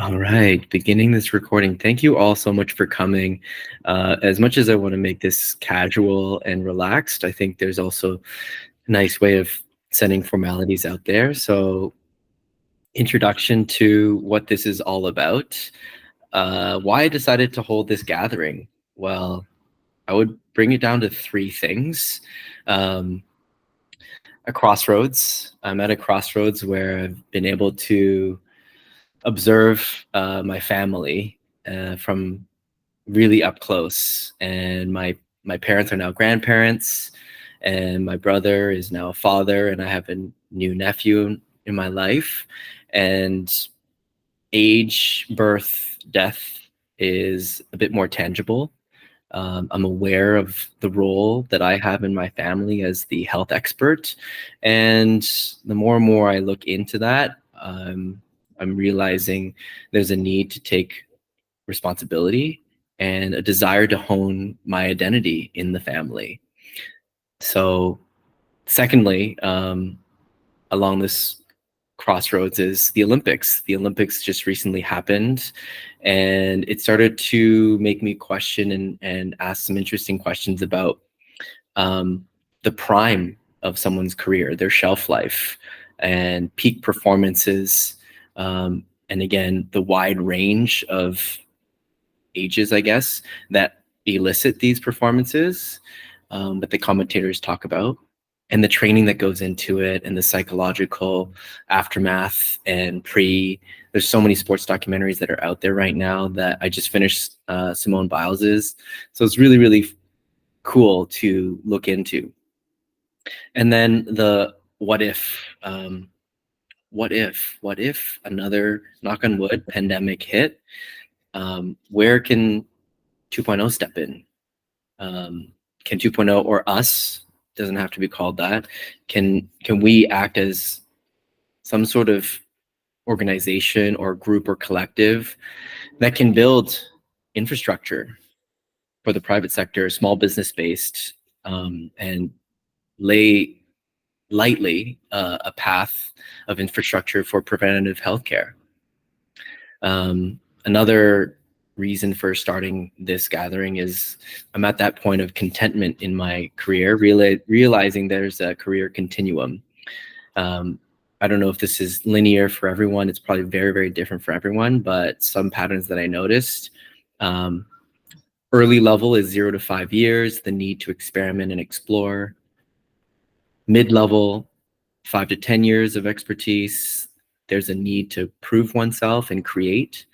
All right, beginning this recording. Thank you all so much for coming. As much as I want to make this casual and relaxed, I think there's also a nice way of setting formalities out there. So, introduction to what this is all about. Why I decided to hold this gathering. Well, I would bring it down to three things. A crossroads. I'm at a crossroads where I've been able to observe my family from really up close, and my parents are now grandparents, and my brother is now a father, and I have a new nephew in my life. And age, birth, death is a bit more tangible. I'm aware of the role that I have in my family as the health expert. And the more and more I look into that, I'm realizing there's a need to take responsibility and a desire to hone my identity in the family. So, secondly, along this crossroads is the Olympics. The Olympics just recently happened, and it started to make me question and ask some interesting questions about the prime of someone's career, their shelf life, and peak performances, and again, the wide range of ages, I guess, that elicit these performances that the commentators talk about, and the training that goes into it, and the psychological aftermath and there's so many sports documentaries that are out there right now that I just finished Simone Biles's. So it's really, really cool to look into. And then the what if, what if another, knock on wood, pandemic hit? Where can 2.0 step in? Can 2.0 or us, doesn't have to be called that, can we act as some sort of organization or group or collective that can build infrastructure for the private sector, small business based, and lay lightly a path of infrastructure for preventative healthcare. Another reason for starting this gathering is I'm at that point of contentment in my career, realizing there's a career continuum. I don't know if this is linear for everyone. It's probably very, very different for everyone, but some patterns that I noticed. Early level is 0 to 5 years, the need to experiment and explore. Mid-level, 5 to 10 years of expertise. There's a need to prove oneself and create.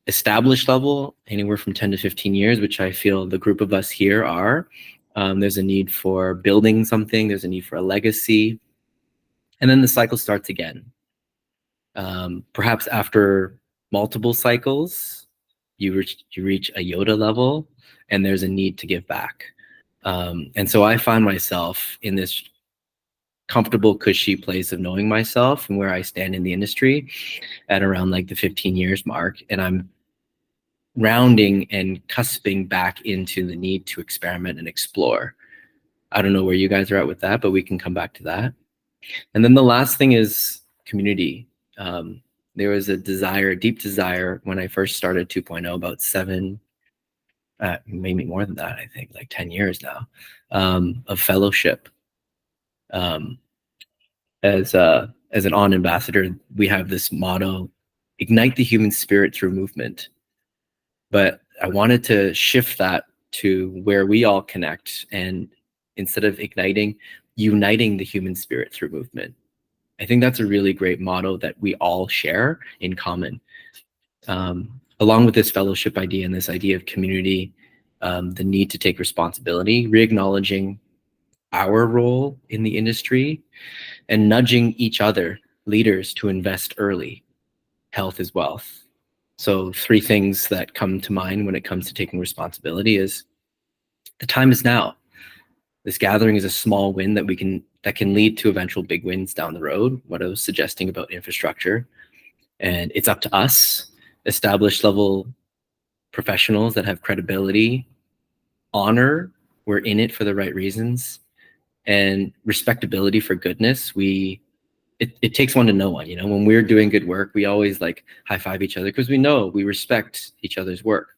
Established level, anywhere from 10 to 15 years, which I feel the group of us here are. There's a need for building something. There's a need for a legacy. And then the cycle starts again. Perhaps after multiple cycles, you reach a Yoda level, and there's a need to give back. And so I find myself in this comfortable, cushy place of knowing myself and where I stand in the industry at around like the 15 years mark. And I'm rounding and cusping back into the need to experiment and explore. I don't know where you guys are at with that, but we can come back to that. And then the last thing is community. There was a deep desire when I first started 2.0 about maybe more than that, I think, like 10 years now, of fellowship. As an On ambassador, we have this motto: ignite the human spirit through movement. But I wanted to shift that to where we all connect, and instead of igniting, uniting the human spirit through movement. I think that's a really great motto that we all share in common. Along with this fellowship idea and this idea of community, the need to take responsibility, re-acknowledging our role in the industry, and nudging each other, leaders, to invest early. Health is wealth. So 3 things that come to mind when it comes to taking responsibility is the time is now. This gathering is a small win that can lead to eventual big wins down the road, what I was suggesting about infrastructure. And it's up to us, established level professionals that have credibility, honor, we're in it for the right reasons, and respectability for goodness. We it takes one to know one. When we're doing good work, we always like high five each other because we respect each other's work.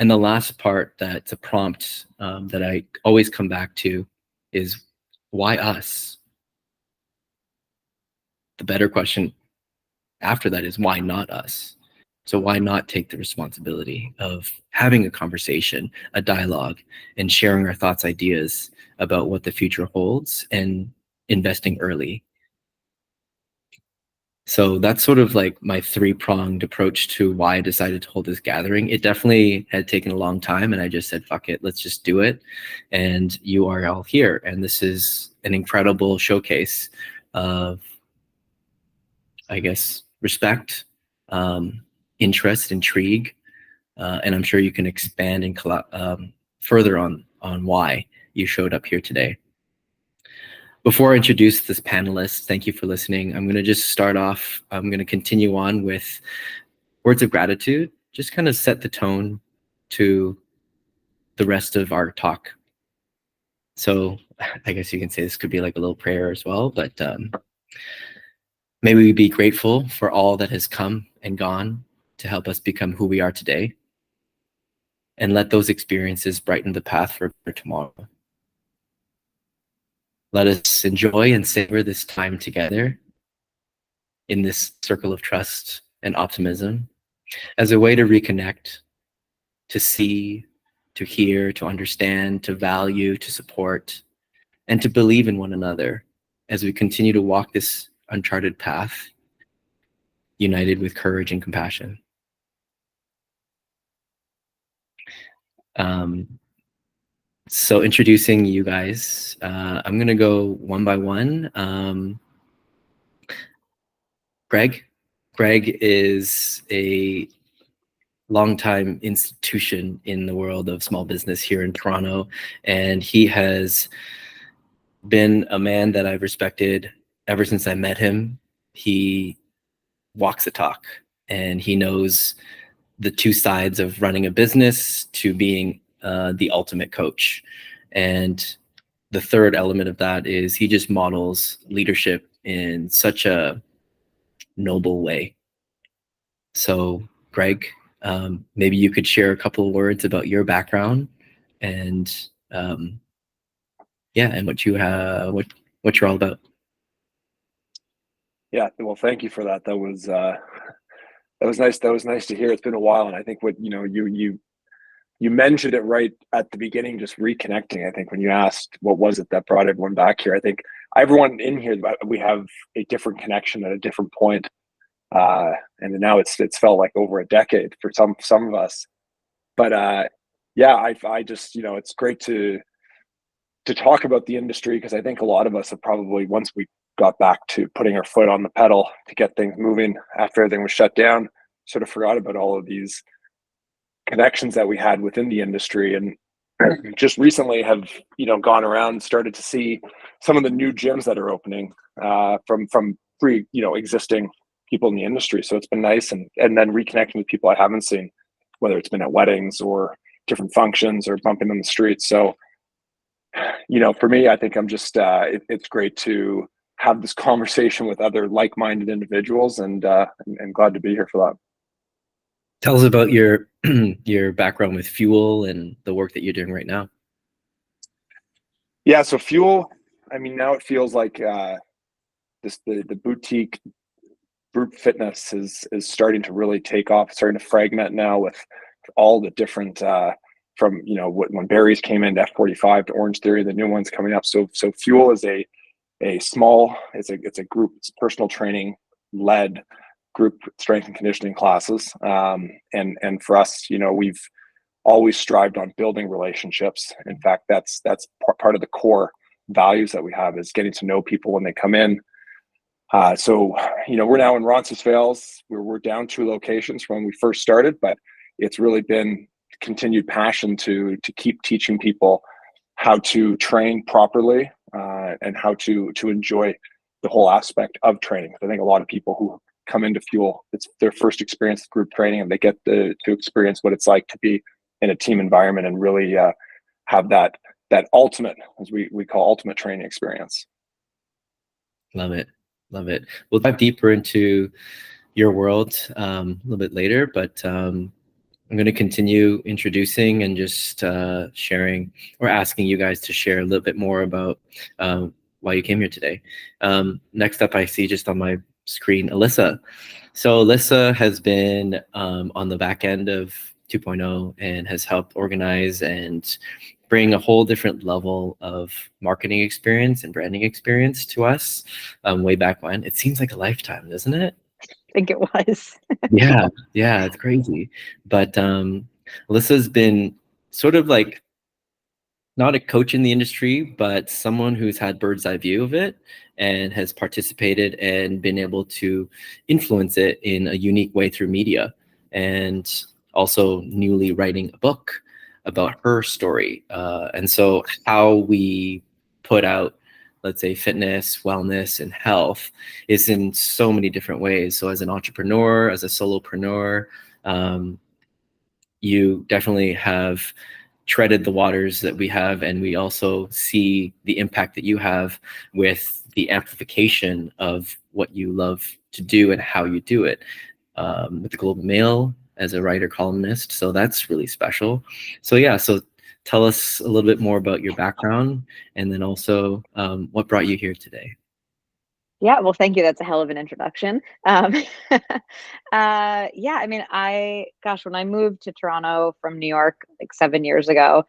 And the last part that's a prompt that I always come back to is, why us? The better question after that is, why not us? So why not take the responsibility of having a conversation, a dialogue, and sharing our thoughts, ideas about what the future holds and investing early? So that's sort of like my three-pronged approach to why I decided to hold this gathering. It definitely had taken a long time, and I just said, fuck it, let's just do it. And you are all here. And this is an incredible showcase of, I guess, respect, interest, intrigue, and I'm sure you can expand and further on why you showed up here today. Before I introduce this panelist, thank you for listening. I'm going to just start off. I'm going to continue on with words of gratitude, just kind of set the tone to the rest of our talk. So I guess you can say this could be like a little prayer as well, but may we be grateful for all that has come and gone to help us become who we are today, and let those experiences brighten the path for tomorrow. Let us enjoy and savor this time together in this circle of trust and optimism as a way to reconnect, to see, to hear, to understand, to value, to support, and to believe in one another as we continue to walk this uncharted path, united with courage and compassion. So introducing you guys, I'm going to go one by one. Greg is a longtime institution in the world of small business here in Toronto, and he has been a man that I've respected ever since I met him. He walks the talk, and he knows the two sides of running a business to being the ultimate coach. And the third element of that is he just models leadership in such a noble way. So, Greg, maybe you could share a couple of words about your background and and what you have, what you're all about. Yeah, well, thank you for that. That was nice. That was nice to hear. It's been a while, and I think what you mentioned it right at the beginning, just reconnecting. I think when you asked what was it that brought everyone back here, I think everyone in here, we have a different connection at a different point. And now it's felt like over a decade for some of us, but I just it's great to talk about the industry, because I think a lot of us have probably, once we got back to putting our foot on the pedal to get things moving after everything was shut down, sort of forgot about all of these connections that we had within the industry, and just recently have gone around and started to see some of the new gyms that are opening from existing people in the industry. So it's been nice, and then reconnecting with people I haven't seen, whether it's been at weddings or different functions or bumping in the streets. So for me, I think I'm just it's great to have this conversation with other like-minded individuals, and glad to be here for that. Tell us about your your background with Fuel and the work that you're doing right now. Yeah, so Fuel, I mean, now it feels like the boutique group fitness is starting to really take off, starting to fragment now with all the different from when Barry's came into F45 to Orange Theory, the new ones coming up. So Fuel is a small, it's a group, it's personal training led group strength and conditioning classes. And for us, we've always strived on building relationships. In fact, that's part of the core values that we have, is getting to know people when they come in. So we're now in Roncesvalles. We're down 2 locations from when we first started, but it's really been continued passion to keep teaching people how to train properly, and how to enjoy the whole aspect of training. I think a lot of people who come into Fuel, it's their first experience with group training, and they get to experience what it's like to be in a team environment and really have that ultimate, as we call ultimate training experience. Love it. Love it. We'll dive deeper into your world a little bit later, but I'm going to continue introducing and just sharing or asking you guys to share a little bit more about why you came here today. Next up, I see just on my screen, Alyssa. So Alyssa has been on the back end of 2.0 and has helped organize and bring a whole different level of marketing experience and branding experience to us way back when. It seems like a lifetime, doesn't it? I think it was. Yeah, it's crazy. But Alyssa's been sort of like not a coach in the industry, but someone who's had bird's eye view of it and has participated and been able to influence it in a unique way through media, and also newly writing a book about her story. And so how we put out, let's say, fitness, wellness, and health is in so many different ways. So as an entrepreneur, as a solopreneur, you definitely have treaded the waters that we have, and we also see the impact that you have with the amplification of what you love to do and how you do it with the Globe and Mail as a writer columnist. So that's really special. So yeah, so tell us a little bit more about your background, and then also what brought you here today. Yeah, well, thank you. That's a hell of an introduction. Yeah, I mean, when I moved to Toronto from New York like 7 years ago,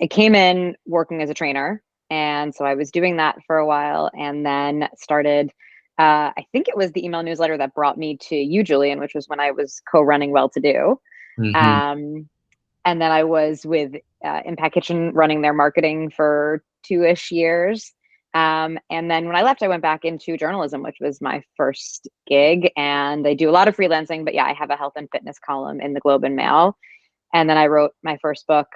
I came in working as a trainer. And so I was doing that for a while, and then started, I think it was the email newsletter that brought me to you, Julian, which was when I was co-running Well To Do. And then I was with Impact Kitchen running their marketing for 2-ish years. And then when I left, I went back into journalism, which was my first gig. And I do a lot of freelancing, but yeah, I have a health and fitness column in the Globe and Mail. And then I wrote my first book,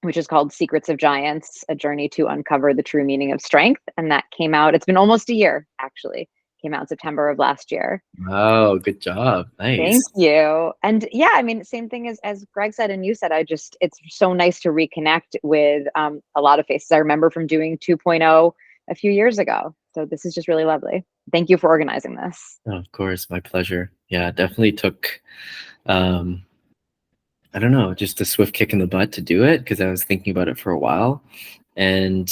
which is called Secrets of Giants, A Journey to Uncover the True Meaning of Strength. And that came out, it's been almost a year, actually. Came out in September of last year. Oh, good job. Nice. Thank you. And yeah, I mean, same thing as Greg said and you said, it's so nice to reconnect with a lot of faces I remember from doing 2.0 a few years ago. So this is just really lovely. Thank you for organizing this. Oh, of course, my pleasure. Yeah, definitely took, I don't know, just a swift kick in the butt to do it, because I was thinking about it for a while. And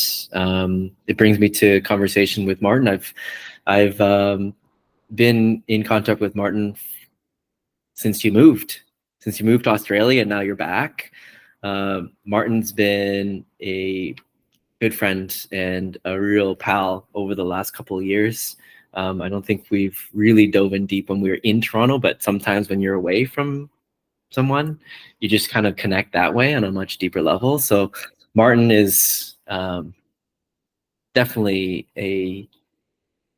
it brings me to a conversation with Martin. I've been in contact with Martin since you moved to Australia, and now you're back. Martin's been a good friend and a real pal over the last couple of years. I don't think we've really dove in deep when we were in Toronto, but sometimes when you're away from someone, you just kind of connect that way on a much deeper level. So Martin is definitely a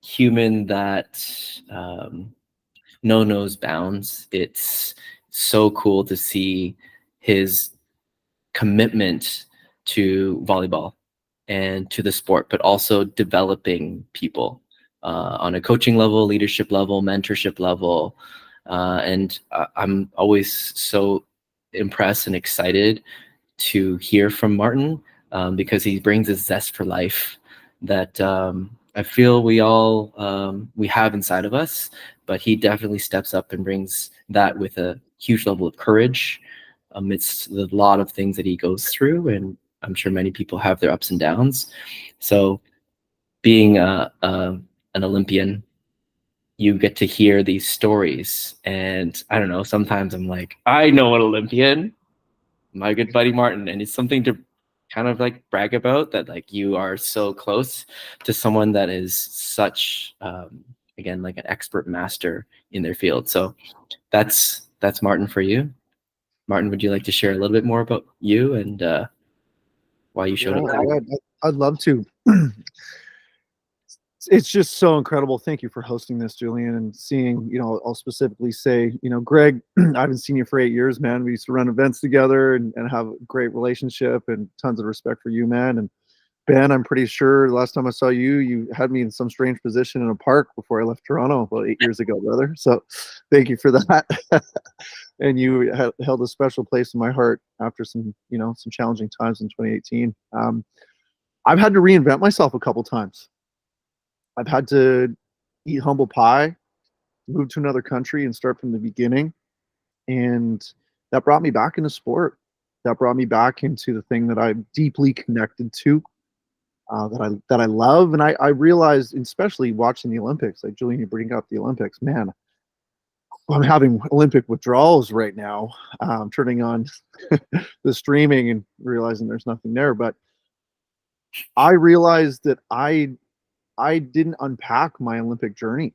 human that knows bounds. It's so cool to see his commitment to volleyball and to the sport, but also developing people on a coaching level, leadership level, mentorship level. And I'm always so impressed and excited to hear from Martin because he brings a zest for life that I feel we all we have inside of us, but he definitely steps up and brings that with a huge level of courage amidst the lot of things that he goes through. And I'm sure many people have their ups and downs. So being an Olympian, you get to hear these stories. And I don't know, sometimes I'm like, I know an Olympian, my good buddy Martin. And it's something to kind of like brag about, that like you are so close to someone that is such, again, like an expert master in their field. So that's Martin for you. Martin, would you like to share a little bit more about you and why you showed up today? I'd love to. It's just so incredible. Thank you for hosting this, Julian, and seeing, I'll specifically say, Greg, I haven't seen you for 8 years, man. We used to run events together and have a great relationship, and tons of respect for you, man. And Ben, I'm pretty sure the last time I saw you, you had me in some strange position in a park before I left Toronto about 8 years ago, brother. So thank you for that. And you held a special place in my heart after some challenging times in 2018. I've had to reinvent myself a couple times. I've had to eat humble pie, move to another country and start from the beginning. And that brought me back into sport. That brought me back into the thing that I'm deeply connected to, that I love. And I realized, especially watching the Olympics, like Julian, you bring up the Olympics, man, I'm having Olympic withdrawals right now. Turning on the streaming and realizing there's nothing there. But I realized that I didn't unpack my Olympic journey,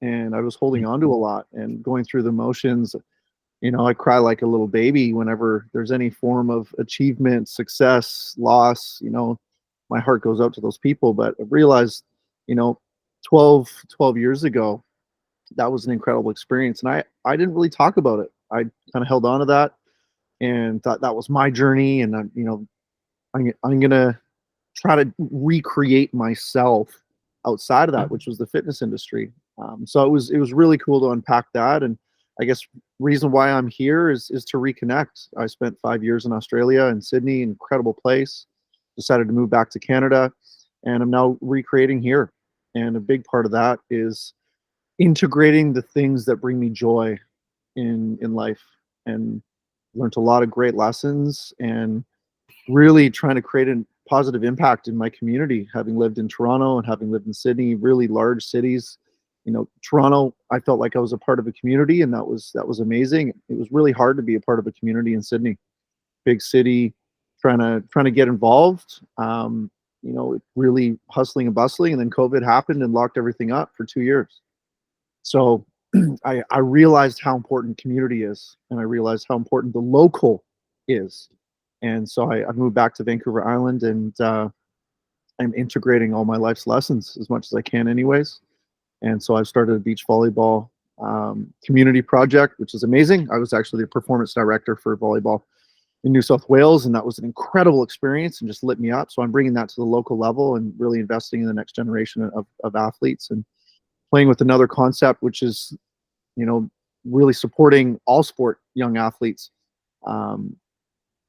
and I was holding on to a lot and going through the motions. You know, I cry like a little baby whenever there's any form of achievement, success, loss. You know, my heart goes out to those people. But I realized, you know, 12 years ago, that was an incredible experience. And I didn't really talk about it. I kind of held on to that and thought that was my journey. And I'm going to try to recreate myself outside of that, which was the fitness industry. So it was really cool to unpack that. And I guess reason why I'm here is to reconnect. I spent 5 years in Australia and Sydney, incredible place. Decided to move back to Canada, and I'm now recreating here. And a big part of that is integrating the things that bring me joy in life, and learned a lot of great lessons, and really trying to create a positive impact in my community, having lived in Toronto and having lived in Sydney, really large cities. You know, Toronto, I felt like I was a part of a community, and that was amazing. It was really hard to be a part of a community in Sydney, big city, trying to get involved. You know, really hustling and bustling, and then COVID happened and locked everything up for 2 years. So I realized how important community is, and I realized how important the local is. And so I moved back to Vancouver Island, and I'm integrating all my life's lessons as much as I can anyways. And so I've started a beach volleyball community project, which is amazing. I was actually the performance director for volleyball in New South Wales, and that was an incredible experience and just lit me up. So I'm bringing that to the local level and really investing in the next generation of athletes, and playing with another concept, which is, you know, really supporting all sport young athletes,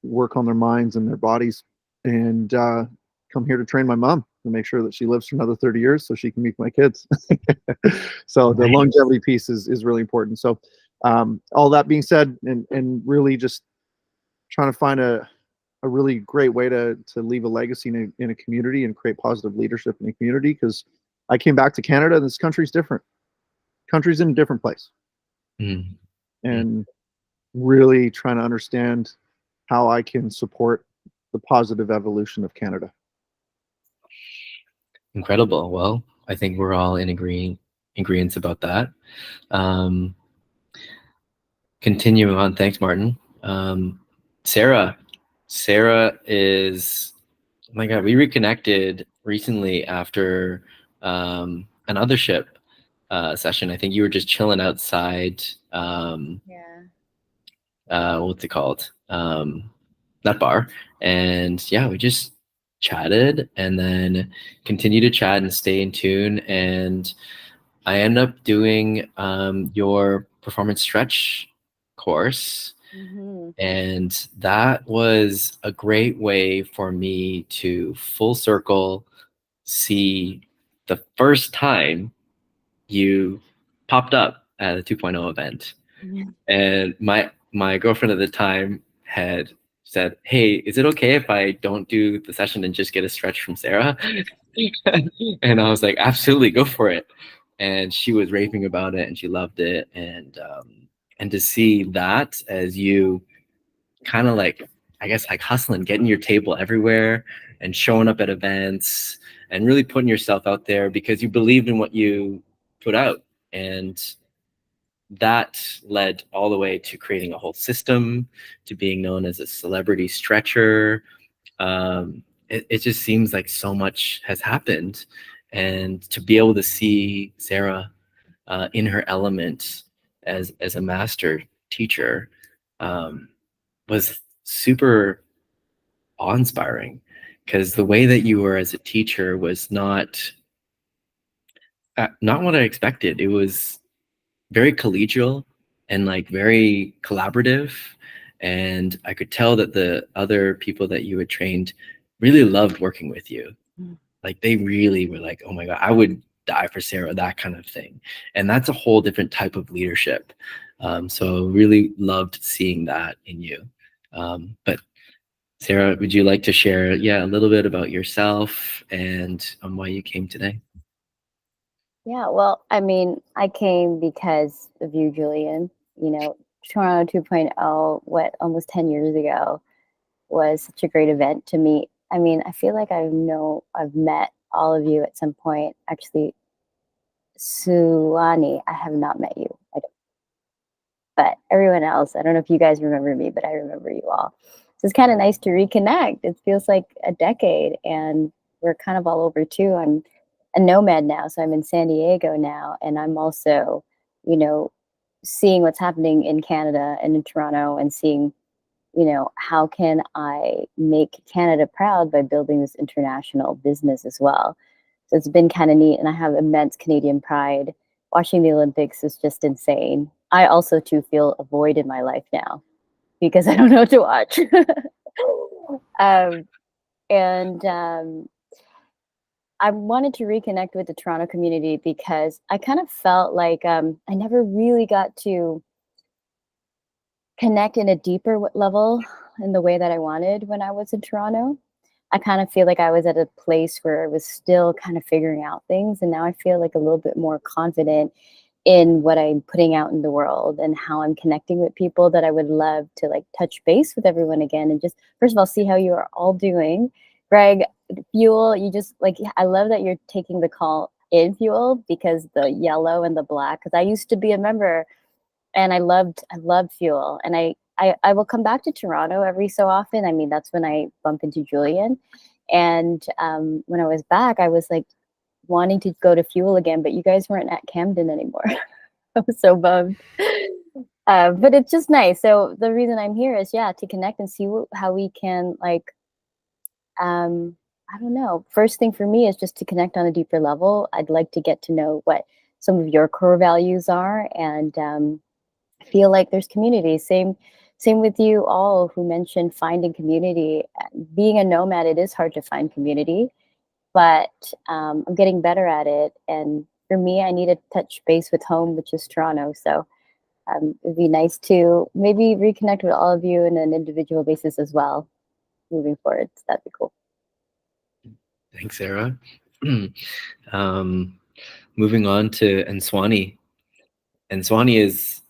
work on their minds and their bodies, and come here to train my mom and make sure that she lives for another 30 years so she can meet my kids. So the longevity piece is really important. So all that being said, and really just trying to find a really great way to leave a legacy in a community and create positive leadership in a community, because I came back to Canada and this country's different. Country's in a different place. And really trying to understand how I can support the positive evolution of Canada. Incredible. Well, I think we're all in agreement about that. Continuing on, thanks, Martin. Sarah is, oh my God, we reconnected recently after an othership session. I think you were just chilling outside. What's it called? That bar. And yeah, we just chatted and then continue to chat and stay in tune. And I ended up doing your performance stretch course. And that was a great way for me to full circle see the first time you popped up at a 2.0 event. And my girlfriend at the time had said, "Hey, is it okay if I don't do the session and just get a stretch from Sarah?" And I was like, "Absolutely, go for it." And she was raving about it and she loved it. And to see that as you kind of like, I guess, like hustling, getting your table everywhere and showing up at events and really putting yourself out there because you believed in what you put out. And that led all the way to creating a whole system, to being known as a celebrity stretcher. It just seems like so much has happened. And to be able to see Sarah in her element as a master teacher was super awe-inspiring, because the way that you were as a teacher was not what I expected. It was very collegial and like very collaborative, and I could tell that the other people that you had trained really loved working with you. Like they really were like, "Oh my God, I would die for Sarah, that kind of thing. And that's a whole different type of leadership. So really loved seeing that in you. But Sarah, would you like to share, a little bit about yourself and why you came today? Yeah, well, I mean, I came because of you, Julian. You know, Toronto 2.0, almost 10 years ago, was such a great event to meet. I mean, I feel like I've met all of you at some point. Actually, Suwani, I have not met you. I don't. But everyone else, I don't know if you guys remember me, but I remember you all. So it's kind of nice to reconnect. It feels like a decade, and we're kind of all over too. I'm a nomad now, so I'm in San Diego now, and I'm also, seeing what's happening in Canada and in Toronto, and seeing, how can I make Canada proud by building this international business as well. So it's been kind of neat, and I have immense Canadian pride. Watching the Olympics is just insane. I also too feel a void in my life now because I don't know what to watch. I wanted to reconnect with the Toronto community because I kind of felt like I never really got to connect in a deeper level in the way that I wanted when I was in Toronto. I kind of feel like I was at a place where I was still kind of figuring out things, and now I feel like a little bit more confident in what I'm putting out in the world and how I'm connecting with people, that I would love to like touch base with everyone again and just, first of all, see how you are all doing. Greg, Fuel, you just like, I love that you're taking the call in Fuel, because the yellow and the black, because I used to be a member and I loved Fuel. And I will come back to Toronto every so often. I mean, that's when I bump into Julian. And when I was back, I was like wanting to go to Fuel again, but you guys weren't at Camden anymore. I was so bummed. But it's just nice. So the reason I'm here is, to connect and see how we can like, I don't know. First thing for me is just to connect on a deeper level. I'd like to get to know what some of your core values are, and feel like there's community. Same with you all who mentioned finding community. Being a nomad, it is hard to find community, but I'm getting better at it. And for me, I need to touch base with home, which is Toronto. So it'd be nice to maybe reconnect with all of you on an individual basis as well moving forward. So that'd be cool. Thanks, Sarah. Moving on to Answani. Answani is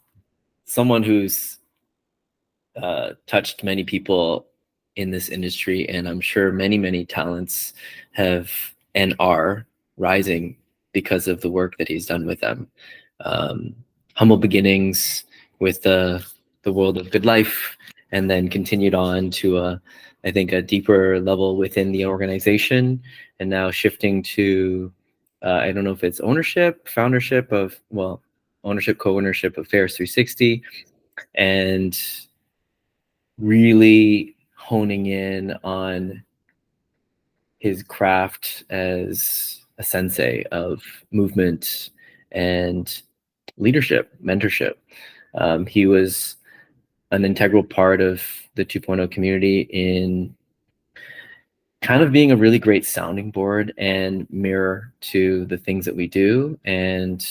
someone who's touched many people in this industry, and I'm sure many talents have and are rising because of the work that he's done with them. Humble beginnings with the world of Good Life, and then continued on to I think a deeper level within the organization, and now shifting to I don't know if it's ownership, co-ownership of Affairs 360, and really honing in on his craft as a sensei of movement and leadership, mentorship. He was an integral part of the 2.0 community in kind of being a really great sounding board and mirror to the things that we do. And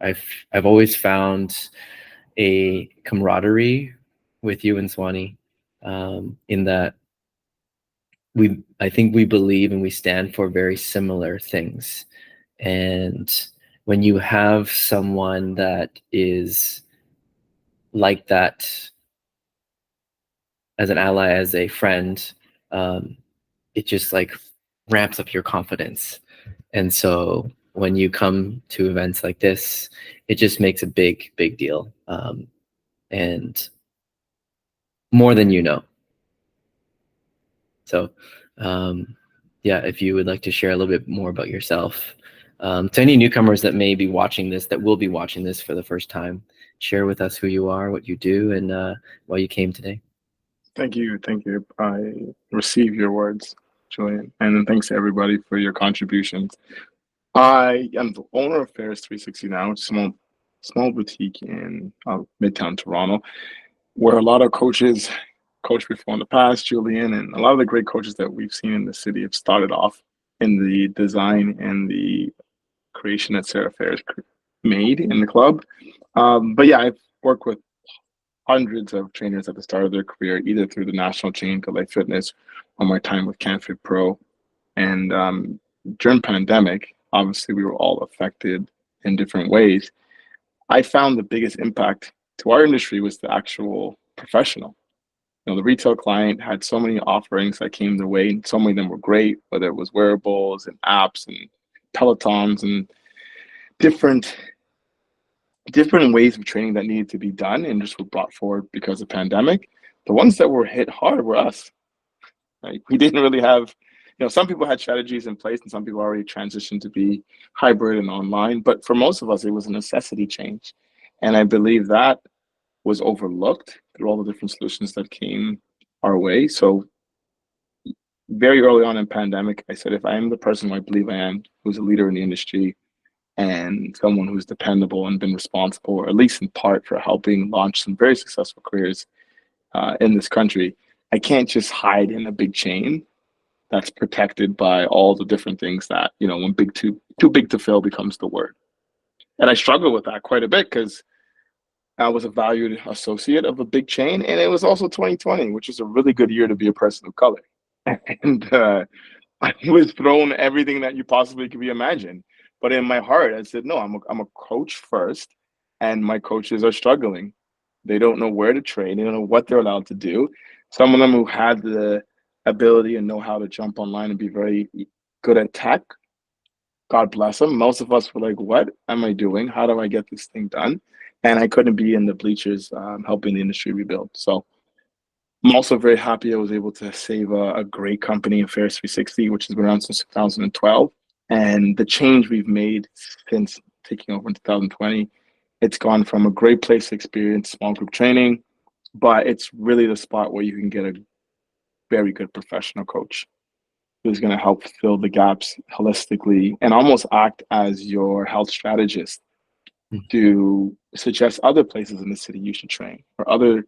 I've always found a camaraderie with you and Swani, in that I think we believe and we stand for very similar things. And when you have someone that is like that as an ally, as a friend, it just like ramps up your confidence. And so when you come to events like this, it just makes a big deal, and more than you know. So if you would like to share a little bit more about yourself, to any newcomers that may be watching this, that will be watching this for the first time, share with us who you are, what you do, and why you came today. Thank you. I receive your words, Julian, and then thanks to everybody for your contributions. I am the owner of Affairs 360 now, a small boutique in Midtown Toronto, where a lot of coaches coached before in the past, Julian, and a lot of the great coaches that we've seen in the city have started off in the design and the creation that Sarah Fair's made in the club. But yeah, I've worked with hundreds of trainers at the start of their career, either through the national chain, to Life Fitness, or my time with CanFit Pro. And during pandemic, obviously we were all affected in different ways. I found the biggest impact to our industry was the actual professional. You know, the retail client had so many offerings that came their way, and so many of them were great, whether it was wearables and apps and Pelotons and different ways of training that needed to be done and just were brought forward because of pandemic. The ones that were hit hard were us. Right? We didn't really have, some people had strategies in place and some people already transitioned to be hybrid and online, but for most of us, it was a necessity change. And I believe that was overlooked through all the different solutions that came our way. So very early on in pandemic, I said, if I am the person who I believe I am, who's a leader in the industry and someone who's dependable and been responsible, or at least in part, for helping launch some very successful careers in this country, I can't just hide in a big chain that's protected by all the different things that, when too big to fail becomes the word. And I struggle with that quite a bit because I was a valued associate of a big chain, and it was also 2020, which is a really good year to be a person of color. And I was thrown everything that you possibly could be imagined. But in my heart, I said, no, I'm a coach first, and my coaches are struggling. They don't know where to train. They don't know what they're allowed to do. Some of them who had the ability and know how to jump online and be very good at tech, God bless them. Most of us were like, what am I doing? How do I get this thing done? And I couldn't be in the bleachers helping the industry rebuild. So I'm also very happy I was able to save a great company, Affairs 360, which has been around since 2012. And the change we've made since taking over in 2020, it's gone from a great place to experience small group training, but it's really the spot where you can get a very good professional coach who's going to help fill the gaps holistically and almost act as your health strategist to suggest other places in the city you should train, or other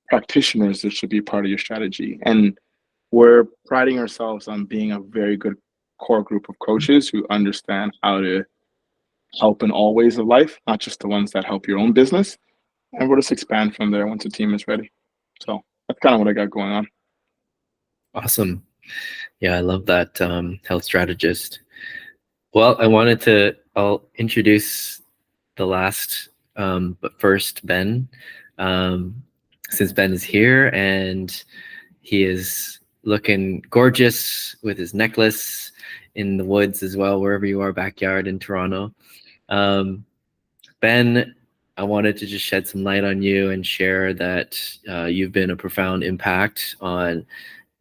practitioners that should be part of your strategy. And we're priding ourselves on being a very good core group of coaches who understand how to help in all ways of life, not just the ones that help your own business. And we'll just expand from there once the team is ready. So that's kind of what I got going on. Awesome. Yeah, I love that health strategist. Well, I'll introduce the last, but first, Ben. Since Ben is here and he is looking gorgeous with his necklace in the woods as well, wherever you are, backyard in Toronto. Ben, I wanted to just shed some light on you and share that you've been a profound impact on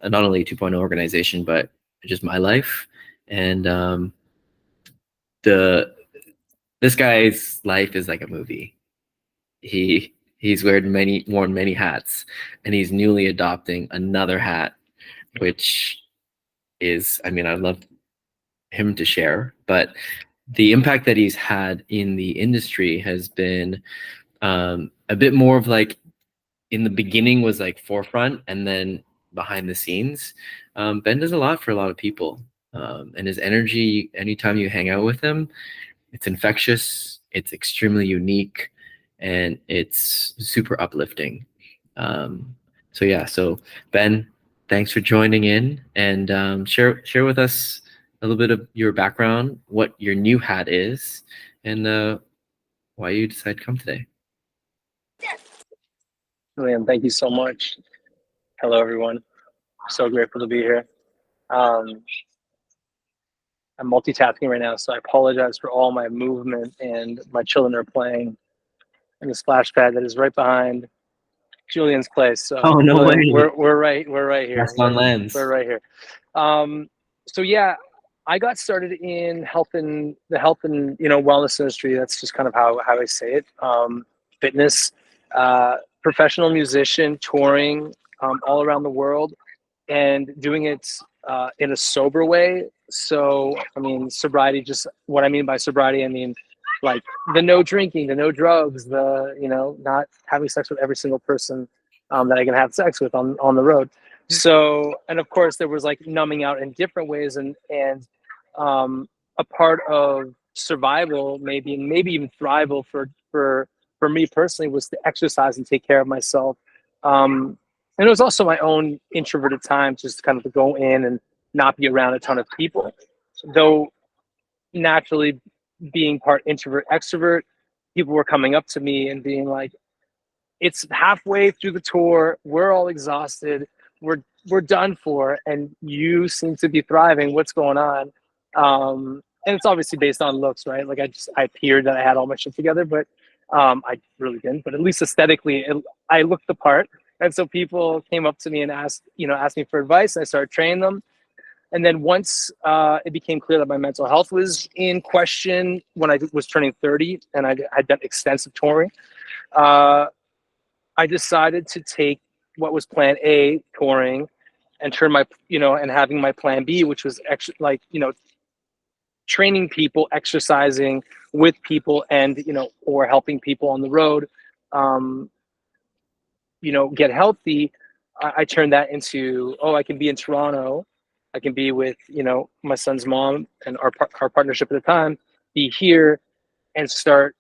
not only 2.0 organization, but just my life. And this guy's life is like a movie. He's worn many hats, and he's newly adopting another hat, which is, I'd love him to share, but the impact that he's had in the industry has been a bit more of like, in the beginning was like forefront, and then behind the scenes. Ben does a lot for a lot of people, and his energy, anytime you hang out with him, it's infectious, it's extremely unique, and it's super uplifting. So Ben, thanks for joining in, and share with us a little bit of your background, what your new hat is, and why you decided to come today. Liam, thank you so much. Hello, everyone. So grateful to be here. I'm multitasking right now, so I apologize for all my movement, and my children are playing in the splash pad that is right behind Julian's place. So Oh, no way. We're right here. That's on lens. We're right here. So yeah, I got started in the health and wellness industry. That's just kind of how I say it. Fitness, professional musician, touring all around the world, and doing it in a sober way. So, sobriety, just what I mean by sobriety, like the no drinking, the no drugs, the, not having sex with every single person that I can have sex with on the road. So, and of course there was like numbing out in different ways, and a part of survival, maybe, and maybe even thrival for me personally, was to exercise and take care of myself. And it was also my own introverted time, just kind of to go in and not be around a ton of people. Though naturally being part introvert, extrovert, people were coming up to me and being like, it's halfway through the tour, we're all exhausted, we're done for, and you seem to be thriving. What's going on? And it's obviously based on looks, right? Like I appeared that I had all my shit together, but I really didn't. But at least aesthetically, I looked the part. And so people came up to me and asked me for advice, and I started training them. And then once it became clear that my mental health was in question when I was turning 30 and I had done extensive touring, I decided to take what was plan A, touring, and turn my, and having my plan B, which was training people, exercising with people, and, or helping people on the road, get healthy. I turned that into, I can be in Toronto. I can be with, my son's mom and our partnership at the time, be here and start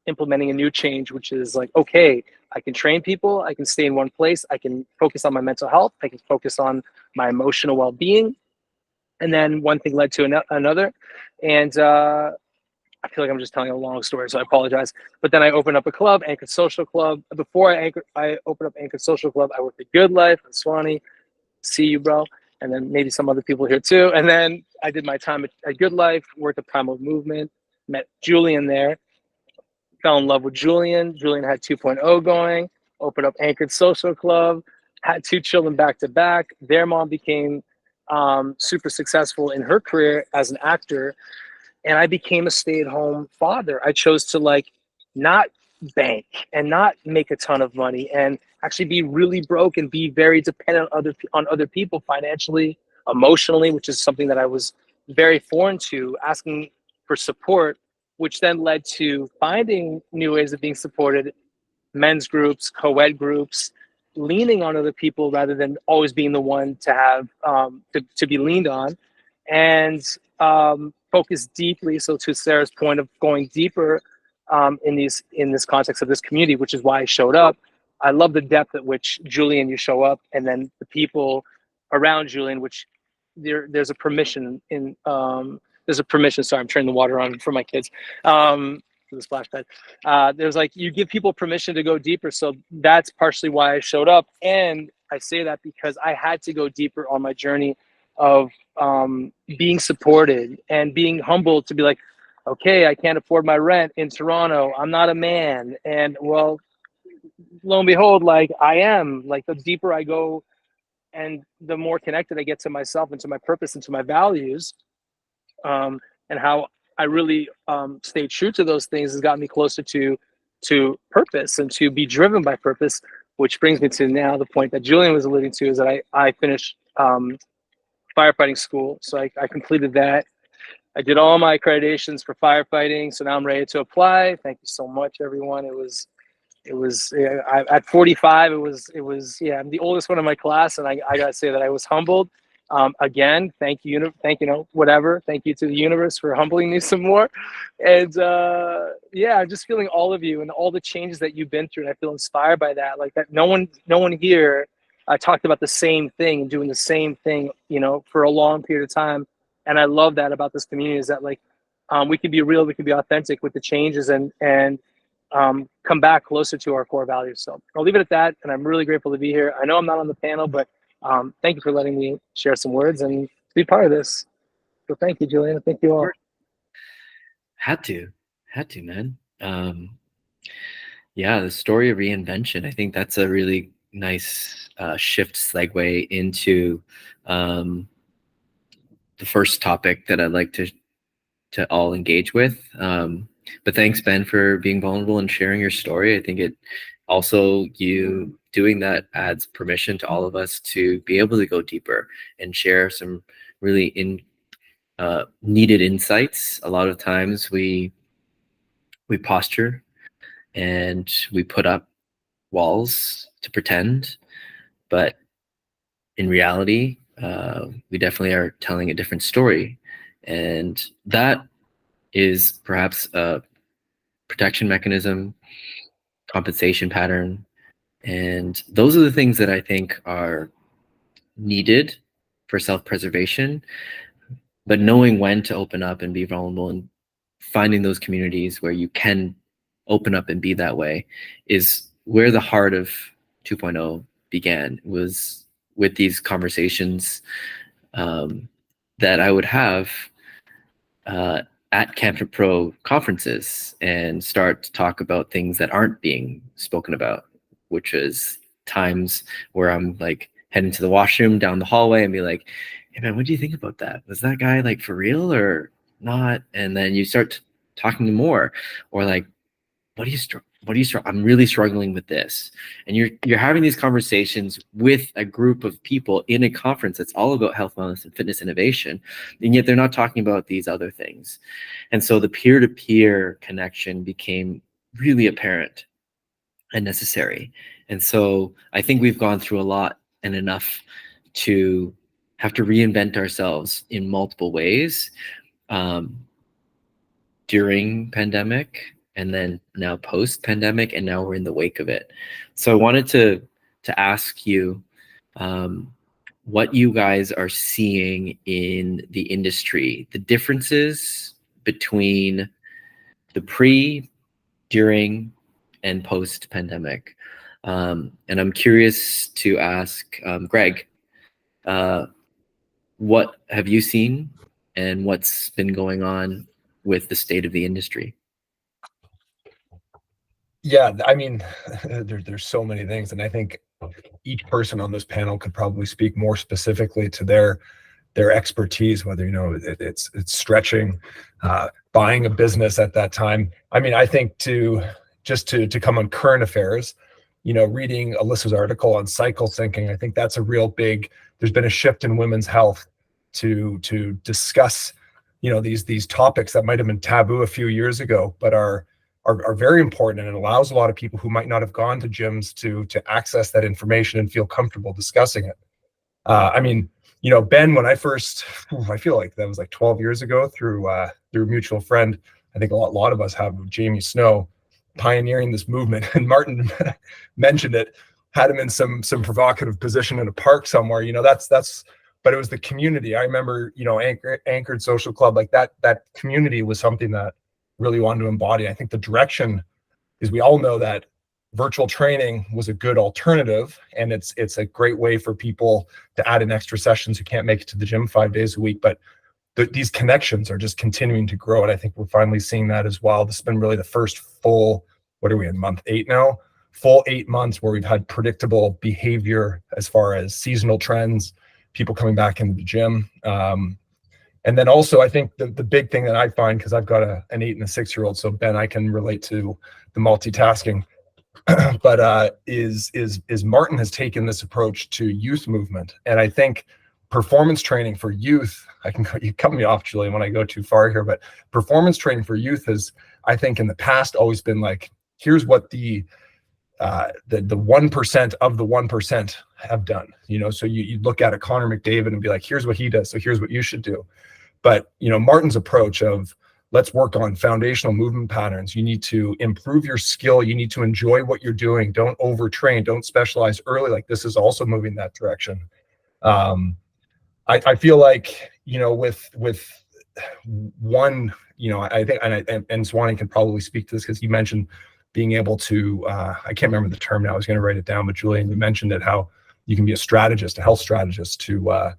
implementing a new change, which is like, okay, I can train people, I can stay in one place, I can focus on my mental health, I can focus on my emotional well-being. And then one thing led to another. And I feel like I'm just telling a long story, so I apologize. But then I opened up a club, Anchored Social Club. Before I opened up Anchored Social Club, I worked at Good Life in Swanee. See you, bro. And then maybe some other people here too. And then I did my time at Good Life, worked at Primal Movement, met Julian there, fell in love with Julian. Julian had 2.0 going, opened up Anchored Social Club, had 2 children back to back. Their mom became super successful in her career as an actor. And I became a stay-at-home father. I chose to not bank and not make a ton of money and actually be really broke and be very dependent on other people financially, emotionally, which is something that I was very foreign to, asking for support, which then led to finding new ways of being supported, men's groups, co-ed groups, leaning on other people rather than always being the one to have to be leaned on, and focus deeply. So to Sarah's point of going deeper in this context of this community, which is why I showed up. I love the depth at which Julian you show up, and then the people around Julian, which there's a permission in there's a permission. Sorry, I'm turning the water on for my kids. For the splash pad. There's you give people permission to go deeper. So that's partially why I showed up. And I say that because I had to go deeper on my journey of being supported and being humbled to be like, okay, I can't afford my rent in Toronto. I'm not a man. And well, lo and behold, I am. The deeper I go and the more connected I get to myself and to my purpose and to my values, and how I really stay true to those things has gotten me closer to purpose and to be driven by purpose, which brings me to now the point that Julian was alluding to, is that I finished firefighting school. So I completed that. I did all my accreditations for firefighting. So now I'm ready to apply. Thank you so much, everyone. At 45, it was I'm the oldest one in my class, and I gotta say that I was humbled. Again, thank you to the universe for humbling me some more. And I'm just feeling all of you and all the changes that you've been through, and I feel inspired by that. That no one here talked about the same thing and doing the same thing, for a long period of time. And I love that about this community, is that we can be real, we can be authentic with the changes, and come back closer to our core values. So I'll leave it at that. And I'm really grateful to be here. I know I'm not on the panel, but thank you for letting me share some words and be part of this. So thank you, Julian. Thank you all. Had to, man. The story of reinvention. I think that's a really nice shift segue into the first topic that I'd like to all engage with. But thanks, Ben, for being vulnerable and sharing your story. I think it also, you doing that adds permission to all of us to be able to go deeper and share some really needed insights. A lot of times we posture and we put up walls to pretend, but in reality, we definitely are telling a different story. And that is perhaps a protection mechanism, compensation pattern. And those are the things that I think are needed for self-preservation. But knowing when to open up and be vulnerable and finding those communities where you can open up and be that way is where the heart of 2.0 began, was with these conversations that I would have at Camp Pro conferences and start to talk about things that aren't being spoken about, which is times where I'm like heading to the washroom down the hallway and be like, hey man, what do you think about that? Was that guy like for real or not? And then you start talking more, or like, what do you I'm really struggling with this. And you're having these conversations with a group of people in a conference that's all about health, wellness, and fitness innovation, and yet they're not talking about these other things. And so the peer-to-peer connection became really apparent and necessary. And so I think we've gone through a lot and enough to have to reinvent ourselves in multiple ways during pandemic, and then now post-pandemic, and now we're in the wake of it. So I wanted to ask you what you guys are seeing in the industry, the differences between the pre, during, and post-pandemic. And I'm curious to ask Greg, what have you seen and what's been going on with the state of the industry? Yeah, I mean, there's so many things, and I think each person on this panel could probably speak more specifically to their expertise, whether it's stretching, buying a business at that time. I mean, I think to come on current affairs, reading Alyssa's article on cycle syncing, I think that's a real big. There's been a shift in women's health to discuss, these topics that might have been taboo a few years ago, but are very important, and it allows a lot of people who might not have gone to gyms to access that information and feel comfortable discussing it. I mean, Ben, when I feel like that was like 12 years ago through a mutual friend. I think a lot of us have, Jamie Snow, pioneering this movement, and Martin mentioned it, had him in some provocative position in a park somewhere. But it was the community. I remember, Anchored Social Club, like that community was something that really wanted to embody. I think the direction is, we all know that virtual training was a good alternative, and it's a great way for people to add in extra sessions who can't make it to the gym 5 days a week. But these connections are just continuing to grow, and I think we're finally seeing that as well. This has been really the first full, what are we in, month 8 now? Full 8 months where we've had predictable behavior as far as seasonal trends, people coming back into the gym. And then also, I think the big thing that I find, because I've got an 8 and a 6-year-old, so Ben, I can relate to the multitasking, but is Martin has taken this approach to youth movement. And I think performance training for youth, you cut me off, Julian, when I go too far here, but performance training for youth has, I think in the past, always been like, here's what the 1% of the 1% have done. So you look at a Connor McDavid and be like, here's what he does, so here's what you should do. But Martin's approach of, let's work on foundational movement patterns. You need to improve your skill. You need to enjoy what you're doing. Don't overtrain. Don't specialize early. Like, this is also moving that direction. I feel like, with one, I think, and Swanee can probably speak to this, because he mentioned being able to, I can't remember the term now, I was going to write it down, but Julian, you mentioned it, how you can be a strategist, a health strategist, to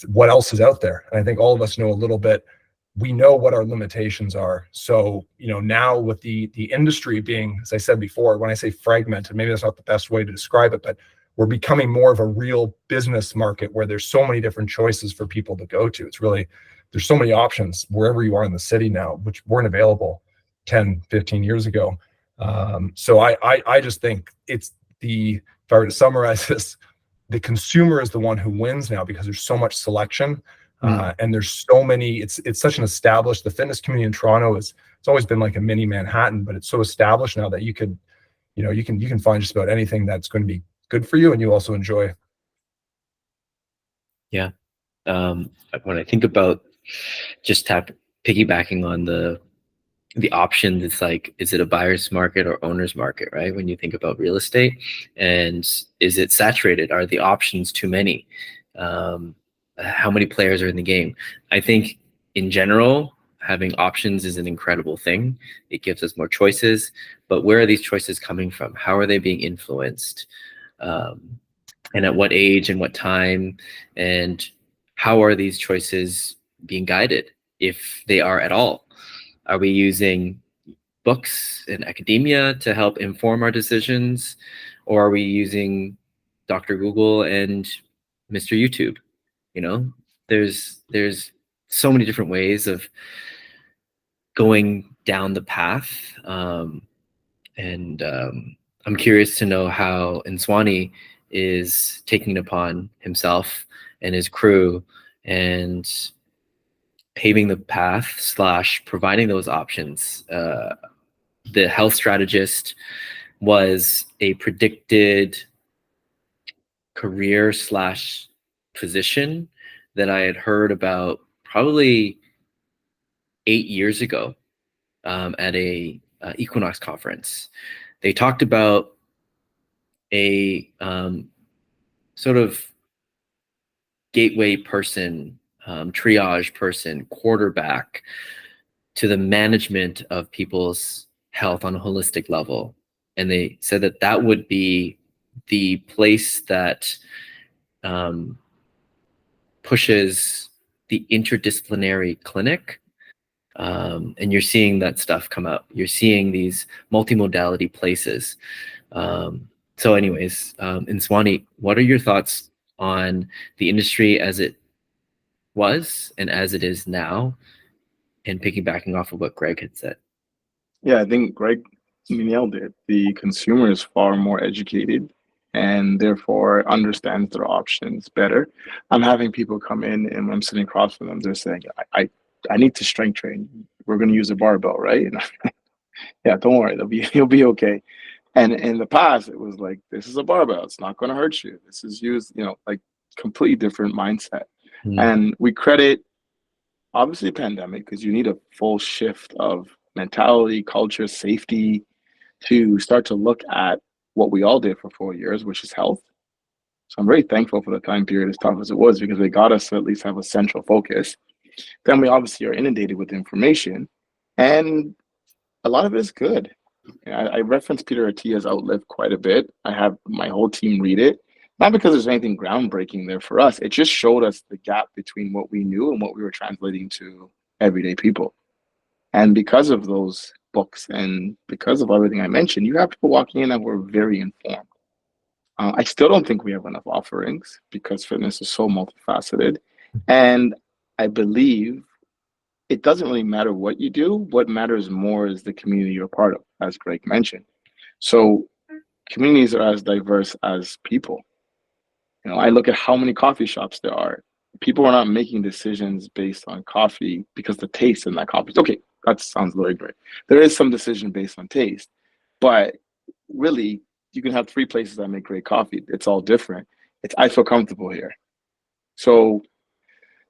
what else is out there. And I think all of us know a little bit. We know what our limitations are. So, now with the industry being, as I said before, when I say fragmented, maybe that's not the best way to describe it, but we're becoming more of a real business market where there's so many different choices for people to go to. It's really, there's so many options wherever you are in the city now, which weren't available 10, 15 years ago. So I just think if I were to summarize this, the consumer is the one who wins now, because there's so much selection. And there's so many, it's such an established, the fitness community in Toronto it's always been like a mini Manhattan, but it's so established now that you can find just about anything that's going to be good for you and you also enjoy. Yeah. When I think about just piggybacking on the the options, it's like, is it a buyer's market or owner's market, right? When you think about real estate, and is it saturated? Are the options too many? How many players are in the game? I think in general, having options is an incredible thing. It gives us more choices, but where are these choices coming from? How are they being influenced? And at what age and what time? And how are these choices being guided, if they are at all? Are we using books and academia to help inform our decisions, or are we using Dr. Google and Mr. YouTube? You know, there's so many different ways of going down the path, and I'm curious to know how Nswani is taking it upon himself and his crew and paving the path slash providing those options. The health strategist was a predicted career slash position that I had heard about probably 8 years ago, at a Equinox conference. They talked about a sort of gateway person, triage person, quarterback to the management of people's health on a holistic level. And they said that that would be the place that pushes the interdisciplinary clinic. And you're seeing that stuff come up. You're seeing these multimodality places. So anyways, Nswani, what are your thoughts on the industry as it was and as it is now, and piggybacking off of what Greg had said? Yeah, I think Greg nailed it. The consumer is far more educated and therefore understands their options better. I'm having people come in and when I'm sitting across from them, they're saying, I need to strength train. We're going to use a barbell, right? And yeah, don't worry, you'll be okay. And in the past, it was like, this is a barbell. It's not going to hurt you. This is used, like completely different mindset. And we credit, obviously, pandemic, because you need a full shift of mentality, culture, safety to start to look at what we all did for 4 years, which is health. So I'm very thankful for the time period, as tough as it was, because they got us to at least have a central focus. Then we obviously are inundated with information, and a lot of it is good. I reference Peter Attia's Outlive quite a bit. I have my whole team read it, not because there's anything groundbreaking there for us. It just showed us the gap between what we knew and what we were translating to everyday people. And because of those books and because of everything I mentioned, you have people walking in that were very informed. I still don't think we have enough offerings because fitness is so multifaceted. And I believe it doesn't really matter what you do. What matters more is the community you're part of, as Greg mentioned. So communities are as diverse as people. I look at how many coffee shops there are. People are not making decisions based on coffee because the taste in that coffee. Okay, that sounds a little ignorant. There is some decision based on taste, but really, you can have 3 places that make great coffee. It's all different. I feel comfortable here. So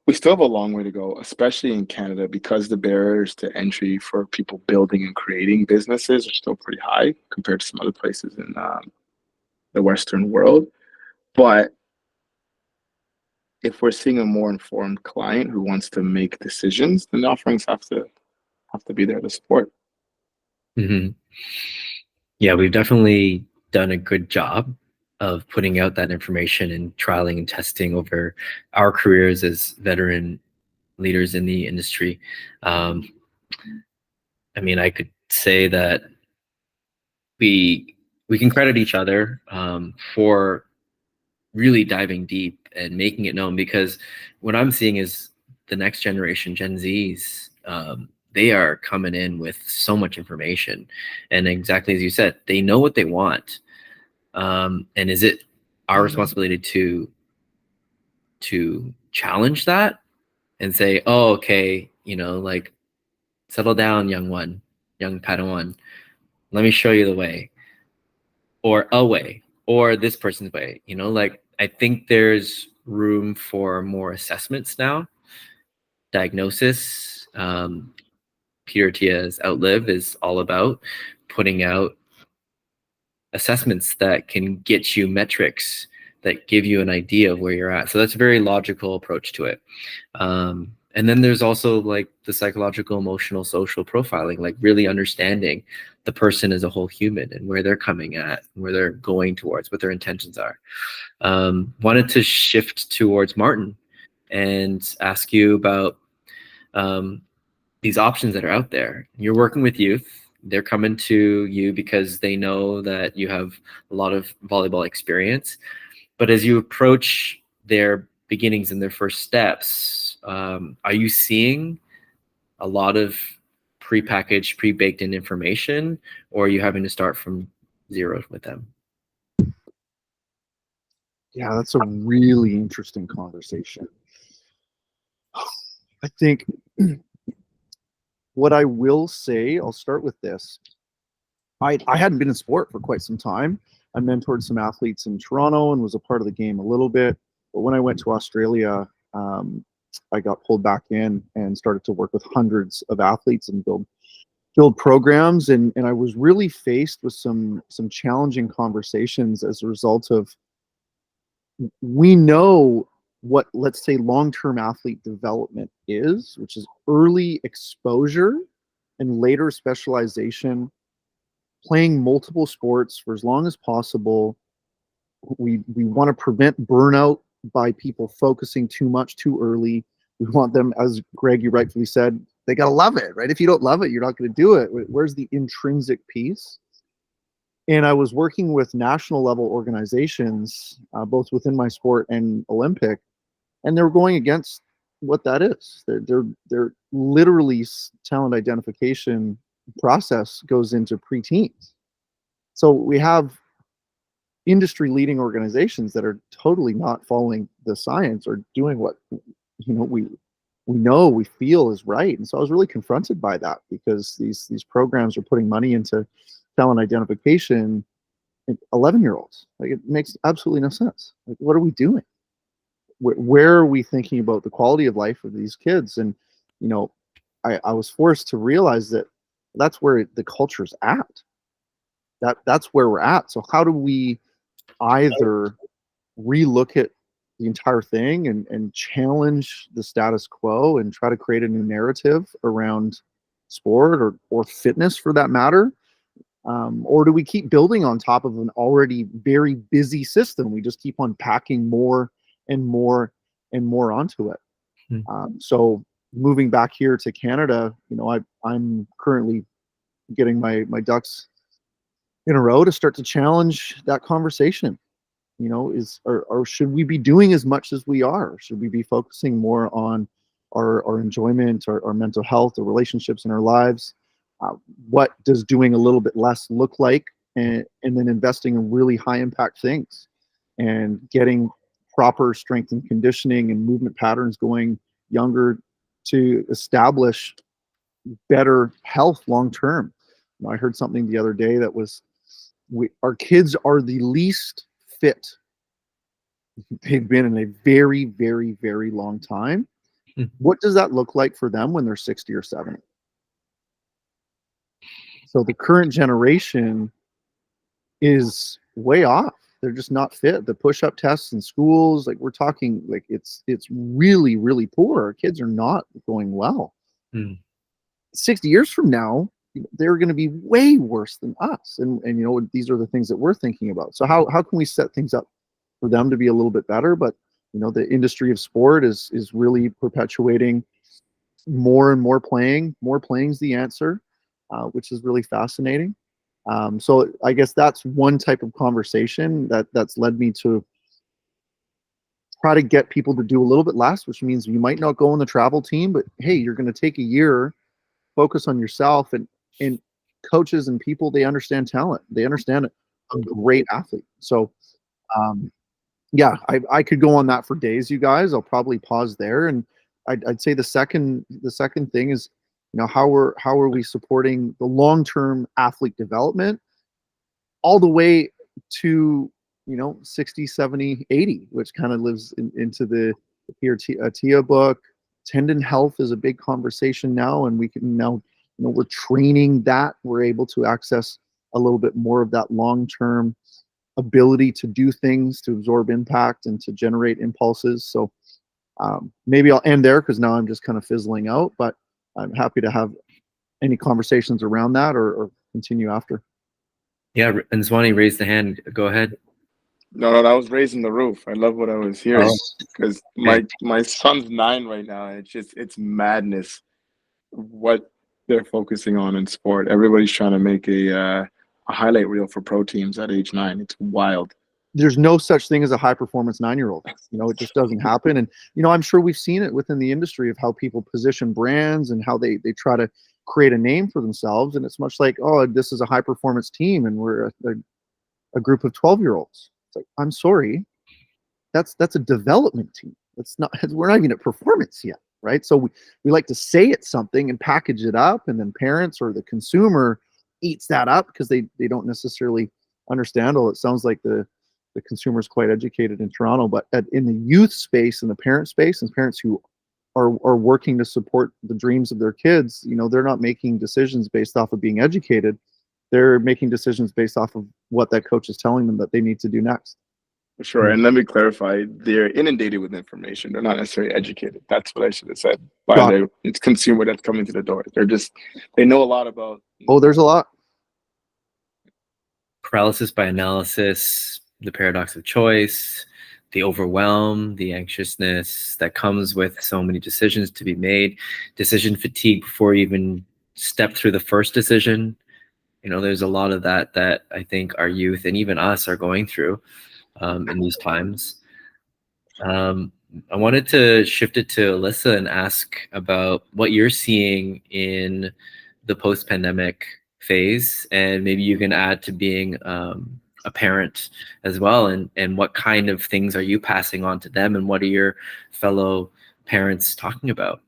we still have a long way to go, especially in Canada, because the barriers to entry for people building and creating businesses are still pretty high compared to some other places in the Western world. But if we're seeing a more informed client who wants to make decisions, then the offerings have to be there to support. Mm-hmm. Yeah, we've definitely done a good job of putting out that information and trialing and testing over our careers as veteran leaders in the industry. I mean, I could say that we can credit each other for really diving deep and making it known, because what I'm seeing is the next generation, Gen Zs, they are coming in with so much information, and exactly as you said, they know what they want. And is it our responsibility to challenge that and say, oh, okay, like, settle down, young Padawan. Let me show you the way, or a way, or this person's way. Like, I think there's room for more assessments now, diagnosis, Peter Attia's Outlive is all about, putting out assessments that can get you metrics that give you an idea of where you're at. So that's a very logical approach to it. And then there's also like the psychological, emotional, social profiling, like really understanding the person as a whole human and where they're coming at, where they're going towards, what their intentions are. Wanted to shift towards Martin and ask you about these options that are out there. You're working with youth. They're coming to you because they know that you have a lot of volleyball experience. But as you approach their beginnings and their first steps, are you seeing a lot of pre-packaged, pre-baked in information, or are you having to start from zero with them? Yeah, that's a really interesting conversation. I think what I will say, I'll start with this. I hadn't been in sport for quite some time. I mentored some athletes in Toronto and was a part of the game a little bit. But when I went to Australia, I got pulled back in and started to work with hundreds of athletes and build programs. And I was really faced with some challenging conversations as a result of, we know what, let's say, long-term athlete development is, which is early exposure and later specialization, playing multiple sports for as long as possible. We want to prevent burnout by people focusing too much too early. We want them, as Greg, you rightfully said, they got to love it, right? If you don't love it, you're not going to do it. Where's the intrinsic piece? And I was working with national level organizations, both within my sport and Olympic, and they're going against what that is. They're literally, talent identification process goes into preteens. So we have industry leading organizations that are totally not following the science or doing what we feel is right. And so I was really confronted by that, because these programs are putting money into talent identification in 11-year-olds. Like, it makes absolutely no sense. Like, what are we doing? Where are we thinking about the quality of life of these kids? And I was forced to realize that that's where the culture's at. That's where we're at. So how do we either relook at the entire thing and challenge the status quo and try to create a new narrative around sport or fitness, for that matter? Or do we keep building on top of an already very busy system? We just keep on packing more and more and more onto it. So moving back here to Canada, I'm currently getting my ducks in a row to start to challenge that conversation. Or should we be doing as much as we are? Should we be focusing more on our enjoyment, our mental health, our relationships in our lives? What does doing a little bit less look like? And then investing in really high impact things and getting proper strength and conditioning and movement patterns going younger to establish better health long term. I heard something the other day that was, our kids are the least fit they've been in a very, very, very long time. What does that look like for them when they're 60 or 70? So the current generation is way off. They're just not fit. The push-up tests in schools, like, we're talking, like, it's really, really poor. Our kids are not going well. 60 years from now, they're going to be way worse than us. And these are the things that we're thinking about. So how can we set things up for them to be a little bit better? But the industry of sport is really perpetuating more and more playing. More playing's the answer, which is really fascinating. So I guess that's one type of conversation that's led me to try to get people to do a little bit less, which means you might not go on the travel team, but hey, you're going to take a year, focus on yourself. And coaches and people, they understand talent. They understand a great athlete. So yeah, I could go on that for days, you guys. I'll probably pause there. And I'd say the second thing is, how are we supporting the long-term athlete development all the way to 60, 70, 80, which kind of lives into the Peter Attia book. Tendon health is a big conversation now, and we can now we're training that, we're able to access a little bit more of that long-term ability to do things, to absorb impact, and to generate impulses. So maybe I'll end there because now I'm just kind of fizzling out, but I'm happy to have any conversations around that or continue after. Yeah, and Zwani raised the hand. Go ahead. No, that was raising the roof. I love what I was hearing because my son's 9 right now. And it's madness what they're focusing on in sport. Everybody's trying to make a highlight reel for pro teams at age 9. It's wild. There's no such thing as a high performance 9-year-old. It just doesn't happen. And, I'm sure we've seen it within the industry of how people position brands and how they try to create a name for themselves. And it's much like, oh, this is a high performance team and we're a group of 12-year-olds. It's like, I'm sorry, that's a development team. We're not even at performance yet, right? So we like to say it's something and package it up, and then parents or the consumer eats that up because they don't necessarily understand. It sounds like the consumer is quite educated in Toronto, but in the youth space and the parent space, and parents who are working to support the dreams of their kids, they're not making decisions based off of being educated. They're making decisions based off of what that coach is telling them that they need to do next. For sure. And let me clarify, they're inundated with information. They're not necessarily educated. That's what I should have said. It's consumer that's coming to the door. They know a lot about. Oh, there's a lot. Paralysis by analysis, the paradox of choice, the overwhelm, the anxiousness that comes with so many decisions to be made, decision fatigue before you even step through the first decision. There's a lot of that I think our youth and even us are going through in these times. I wanted to shift it to Alyssa and ask about what you're seeing in the post-pandemic phase, and maybe you can add to being a parent as well, and what kind of things are you passing on to them, and what are your fellow parents talking about?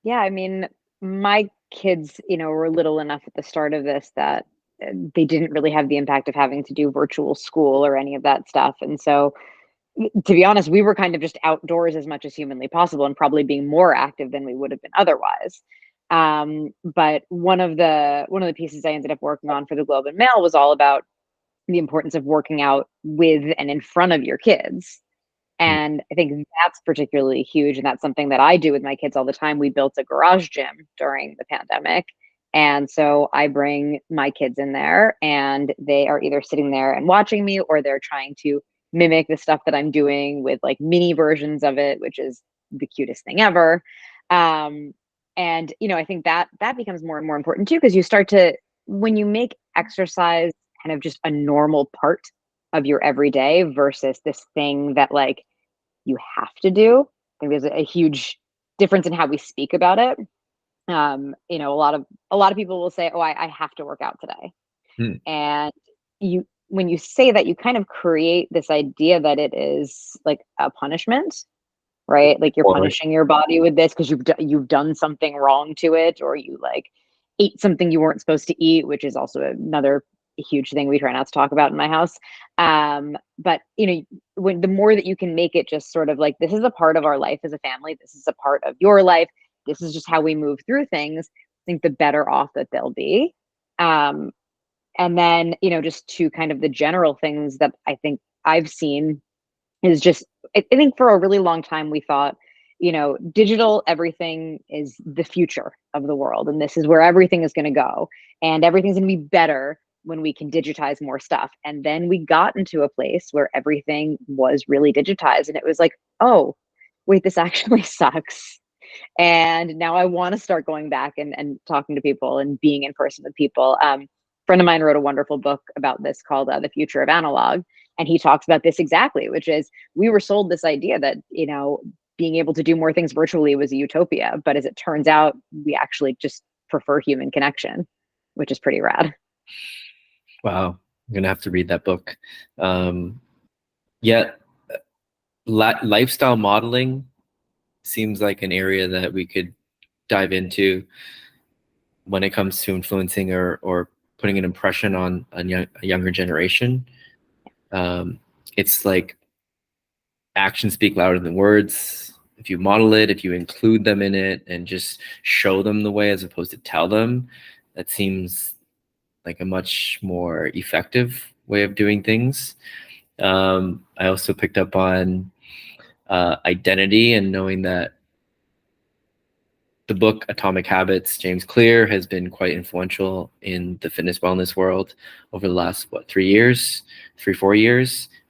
Yeah, I mean, my kids, were little enough at the start of this that they didn't really have the impact of having to do virtual school or any of that stuff. And so, to be honest, we were kind of just outdoors as much as humanly possible and probably being more active than we would have been otherwise. But one of the pieces I ended up working on for the Globe and Mail was all about the importance of working out with and in front of your kids. And I think that's particularly huge. And that's something that I do with my kids all the time. We built a garage gym during the pandemic. And so I bring my kids in there and they are either sitting there and watching me, or they're trying to mimic the stuff that I'm doing with like mini versions of it, which is the cutest thing ever. And, I think that becomes more and more important too, because you start to, when you make exercise kind of just a normal part of your everyday versus this thing that like you have to do, I think there's a huge difference in how we speak about it. A lot of people will say, oh, I have to work out today. And when you say that, you kind of create this idea that it is like a punishment, right? Like you're punishing your body with this because you've done something wrong to it, or you like ate something you weren't supposed to eat, which is also another huge thing we try not to talk about in my house. But when the more that you can make it just sort of like, this is a part of our life as a family, this is a part of your life, this is just how we move through things, I think the better off that they'll be. And then, just to kind of the general things that I think I've seen is just, I think for a really long time, we thought, digital everything is the future of the world. And this is where everything is going to go. And everything's going to be better when we can digitize more stuff. And then we got into a place where everything was really digitized. And it was like, oh, wait, this actually sucks. And now I want to start going back and talking to people and being in person with people. A friend of mine wrote a wonderful book about this called The Future of Analog. And he talks about this exactly, which is we were sold this idea that, being able to do more things virtually was a utopia. But as it turns out, we actually just prefer human connection, which is pretty rad. Wow. I'm going to have to read that book. Lifestyle modeling seems like an area that we could dive into when it comes to influencing or putting an impression on a younger generation. It's like actions speak louder than words. if you model it, if you include them in it and just show them the way as opposed to tell them, that seems like a much more effective way of doing things. I also picked up on identity and knowing that the book Atomic Habits, James Clear, has been quite influential in the fitness wellness world over the last, 4 years.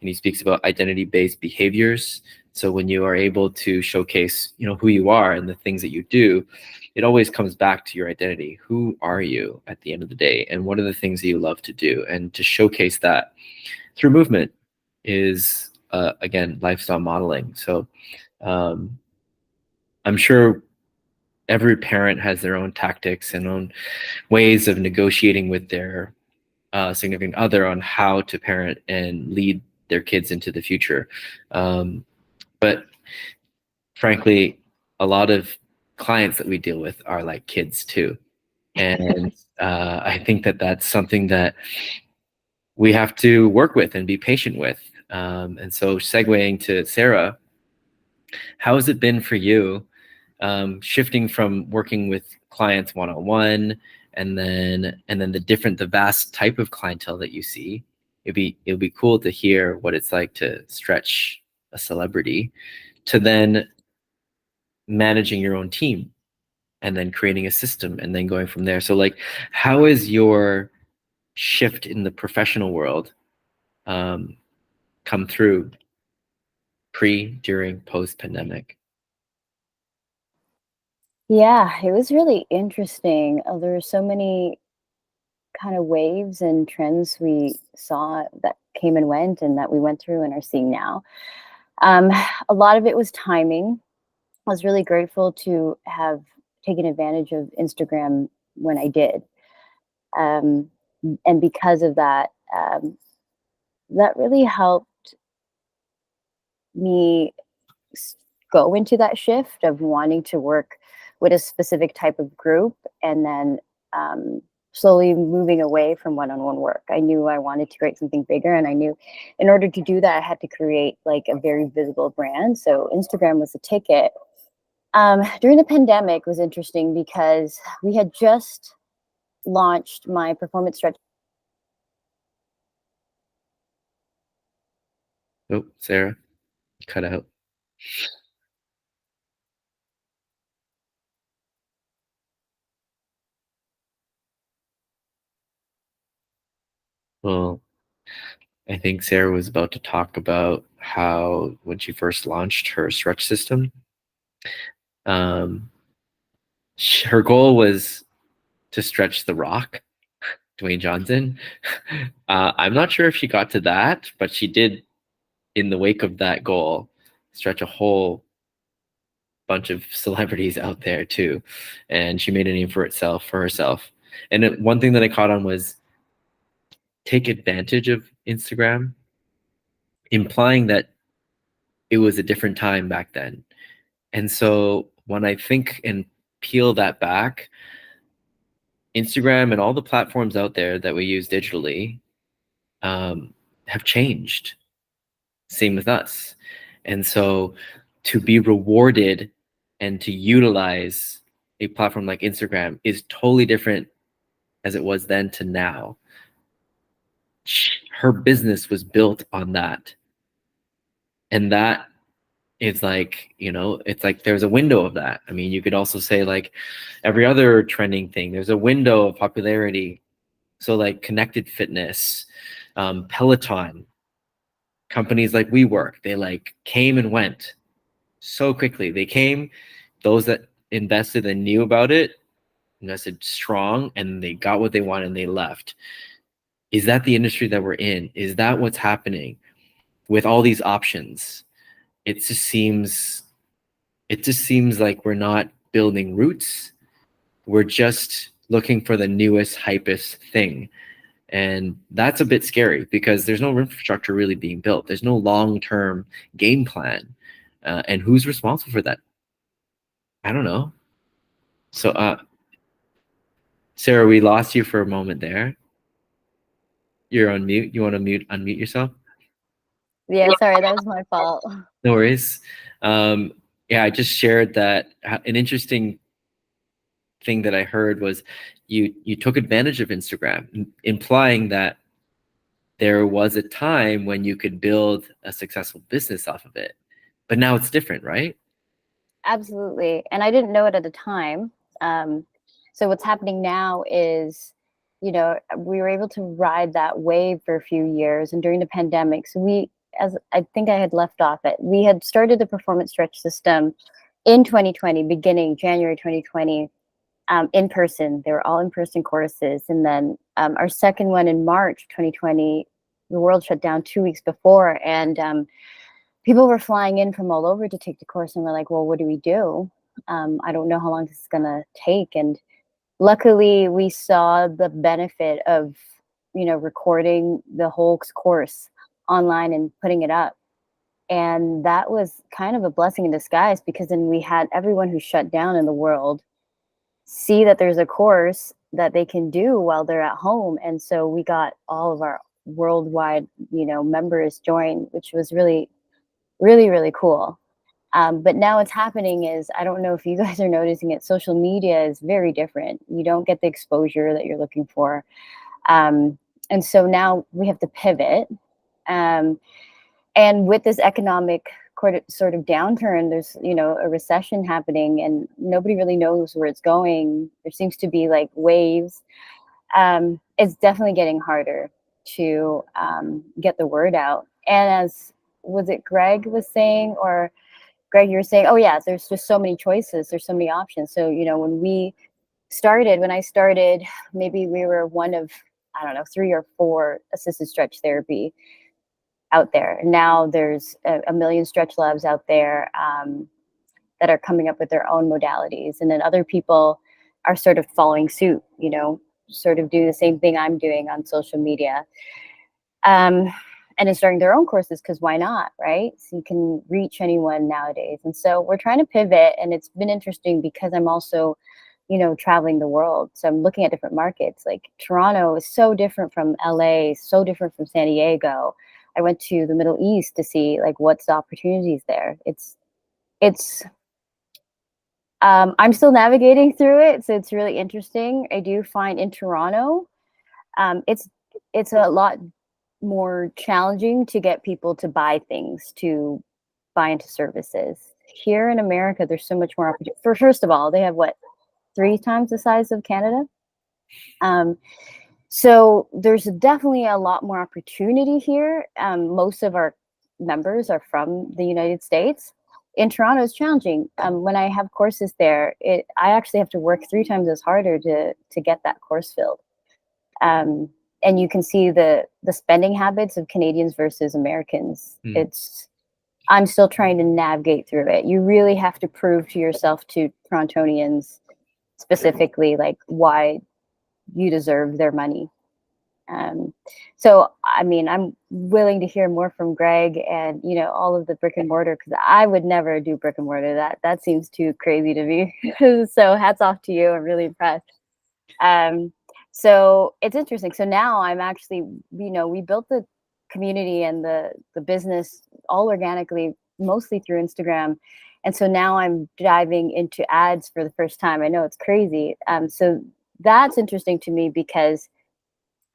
And he speaks about identity-based behaviors. So when you are able to showcase, who you are and the things that you do, it always comes back to your identity. Who are you at the end of the day? And what are the things that you love to do? And to showcase that through movement is, again, lifestyle modeling. So I'm sure every parent has their own tactics and own ways of negotiating with their significant other on how to parent and lead their kids into the future. But frankly, a lot of clients that we deal with are like kids too. And I think that that's something that we have to work with and be patient with. And so segueing to Sarah, how has it been for you shifting from working with clients one-on-one and then the vast type of clientele that you see? It'd be cool to hear what it's like to stretch a celebrity, to then managing your own team and then creating a system and then going from there. So like, how is your shift in the professional world come through pre, during, post pandemic? Yeah, it was really interesting. There were so many kind of waves and trends we saw that came and went and that we went through and are seeing now. A lot of it was timing. I was really grateful to have taken advantage of Instagram when I did. And because of that, that really helped me go into that shift of wanting to work with a specific type of group and then slowly moving away from one-on-one work. I knew I wanted to create something bigger, and I knew in order to do that, I had to create like a very visible brand. So Instagram was the ticket. During the pandemic was interesting because we had just launched my performance stretch. Oh, Sarah, cut out. Well, I think Sarah was about to talk about how when she first launched her stretch system, her goal was to stretch The Rock, Dwayne Johnson. I'm not sure if she got to that, but she did, in the wake of that goal, stretch a whole bunch of celebrities out there too. And she made a name for herself. And one thing that I caught on was take advantage of Instagram, implying that it was a different time back then. And so when I think and peel that back, Instagram and all the platforms out there that we use digitally have changed. Same with us. And so to be rewarded and to utilize a platform like Instagram is totally different as it was then to now. Her business was built on that. And that is like, it's like there's a window of that. I mean, you could also say like every other trending thing, there's a window of popularity. So like connected fitness, Peloton, companies like WeWork, they like came and went so quickly. They came, those that invested and knew about it, invested strong, and they got what they wanted and they left. Is that the industry that we're in? Is that what's happening with all these options? It just seems like we're not building roots. We're just looking for the newest, hypest thing. And that's a bit scary because there's no infrastructure really being built. There's no long-term game plan. And who's responsible for that? I don't know. So, Sarah, we lost you for a moment there. You're on mute. You want to unmute yourself? Yeah, sorry, that was my fault. No worries. Yeah, I just shared that an interesting thing that I heard was you took advantage of Instagram, implying that there was a time when you could build a successful business off of it, but now it's different, right? Absolutely. And I didn't know it at the time. So what's happening now is, we were able to ride that wave for a few years. And during the pandemic, so as I think I had left off it, we had started the performance stretch system in 2020, beginning January 2020, in person. They were all in-person courses. And then our second one in March 2020, the world shut down 2 weeks before. And people were flying in from all over to take the course, and we're like, well, what do we do? I don't know how long this is going to take. And luckily, we saw the benefit of, recording the whole course online and putting it up. And that was kind of a blessing in disguise, because then we had everyone who shut down in the world see that there's a course that they can do while they're at home. And so we got all of our worldwide, members join, which was really, really, really cool. But now what's happening is, I don't know if you guys are noticing it, social media is very different. You don't get the exposure that you're looking for. And so now we have to pivot. And with this economic sort of downturn, there's, a recession happening, and nobody really knows where it's going. There seems to be like waves. It's definitely getting harder to get the word out. And as, was it Greg was saying, or Greg, you were saying, oh yeah, there's just so many choices. There's so many options. So, when I started, maybe we were one of, 3 or 4 assisted stretch therapy out there. And now there's a million stretch labs out there that are coming up with their own modalities. And then other people are sort of following suit, sort of doing the same thing I'm doing on social media. And then starting their own courses, because why not, right? So you can reach anyone nowadays. And so we're trying to pivot, and it's been interesting because I'm also, traveling the world. So I'm looking at different markets. Like Toronto is so different from LA, so different from San Diego. I went to the Middle East to see like what's the opportunities there. I'm still navigating through it, so it's really interesting. I do find in Toronto, it's a lot more challenging to get people to buy things, to buy into services. Here in America, there's so much more opportunity. First of all, they have 3 times the size of Canada. So there's definitely a lot more opportunity here. Most of our members are from the United States. In Toronto, it's challenging. When I have courses there, I actually have to work 3 times as harder to get that course filled. And you can see the spending habits of Canadians versus Americans. I'm still trying to navigate through it. You really have to prove to yourself, to Torontonians specifically, like why you deserve their money. So, I'm willing to hear more from Greg and, all of the brick and mortar, because I would never do brick and mortar. That seems too crazy to me. So hats off to you. I'm really impressed. So it's interesting. So now I'm actually, we built the community and the business all organically, mostly through Instagram. And so now I'm diving into ads for the first time. I know it's crazy. So that's interesting to me, because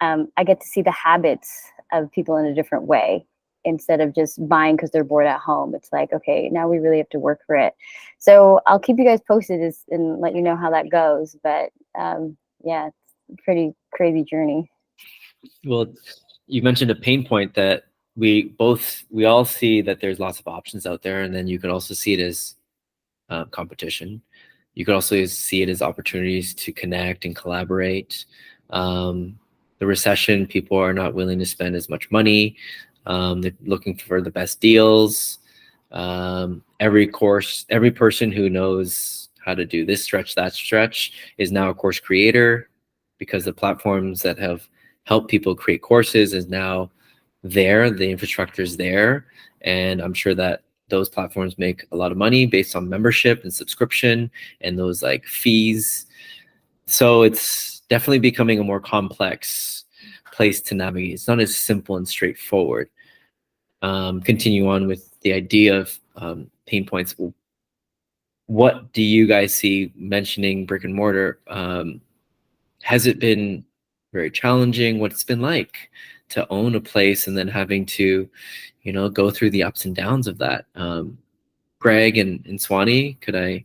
I get to see the habits of people in a different way, instead of just buying because they're bored at home. It's like, okay, now we really have to work for it. So I'll keep you guys posted and let you know how that goes. But yeah, it's a pretty crazy journey. Well, you mentioned a pain point that we all see, that there's lots of options out there, and then you can also see it as competition. You could also see it as opportunities to connect and collaborate. The recession, people are not willing to spend as much money. They're looking for the best deals. Every person who knows how to do this stretch, that stretch, is now a course creator, because the platforms that have helped people create courses is now there. The infrastructure is there. And I'm sure that those platforms make a lot of money based on membership and subscription and those like fees. So it's definitely becoming a more complex place to navigate. It's not as simple and straightforward. Continue on with the idea of pain points. what do you guys see, mentioning brick and mortar? Has it been very challenging? What's it been like to own a place and then having to, go through the ups and downs of that? Greg and Swanee, could I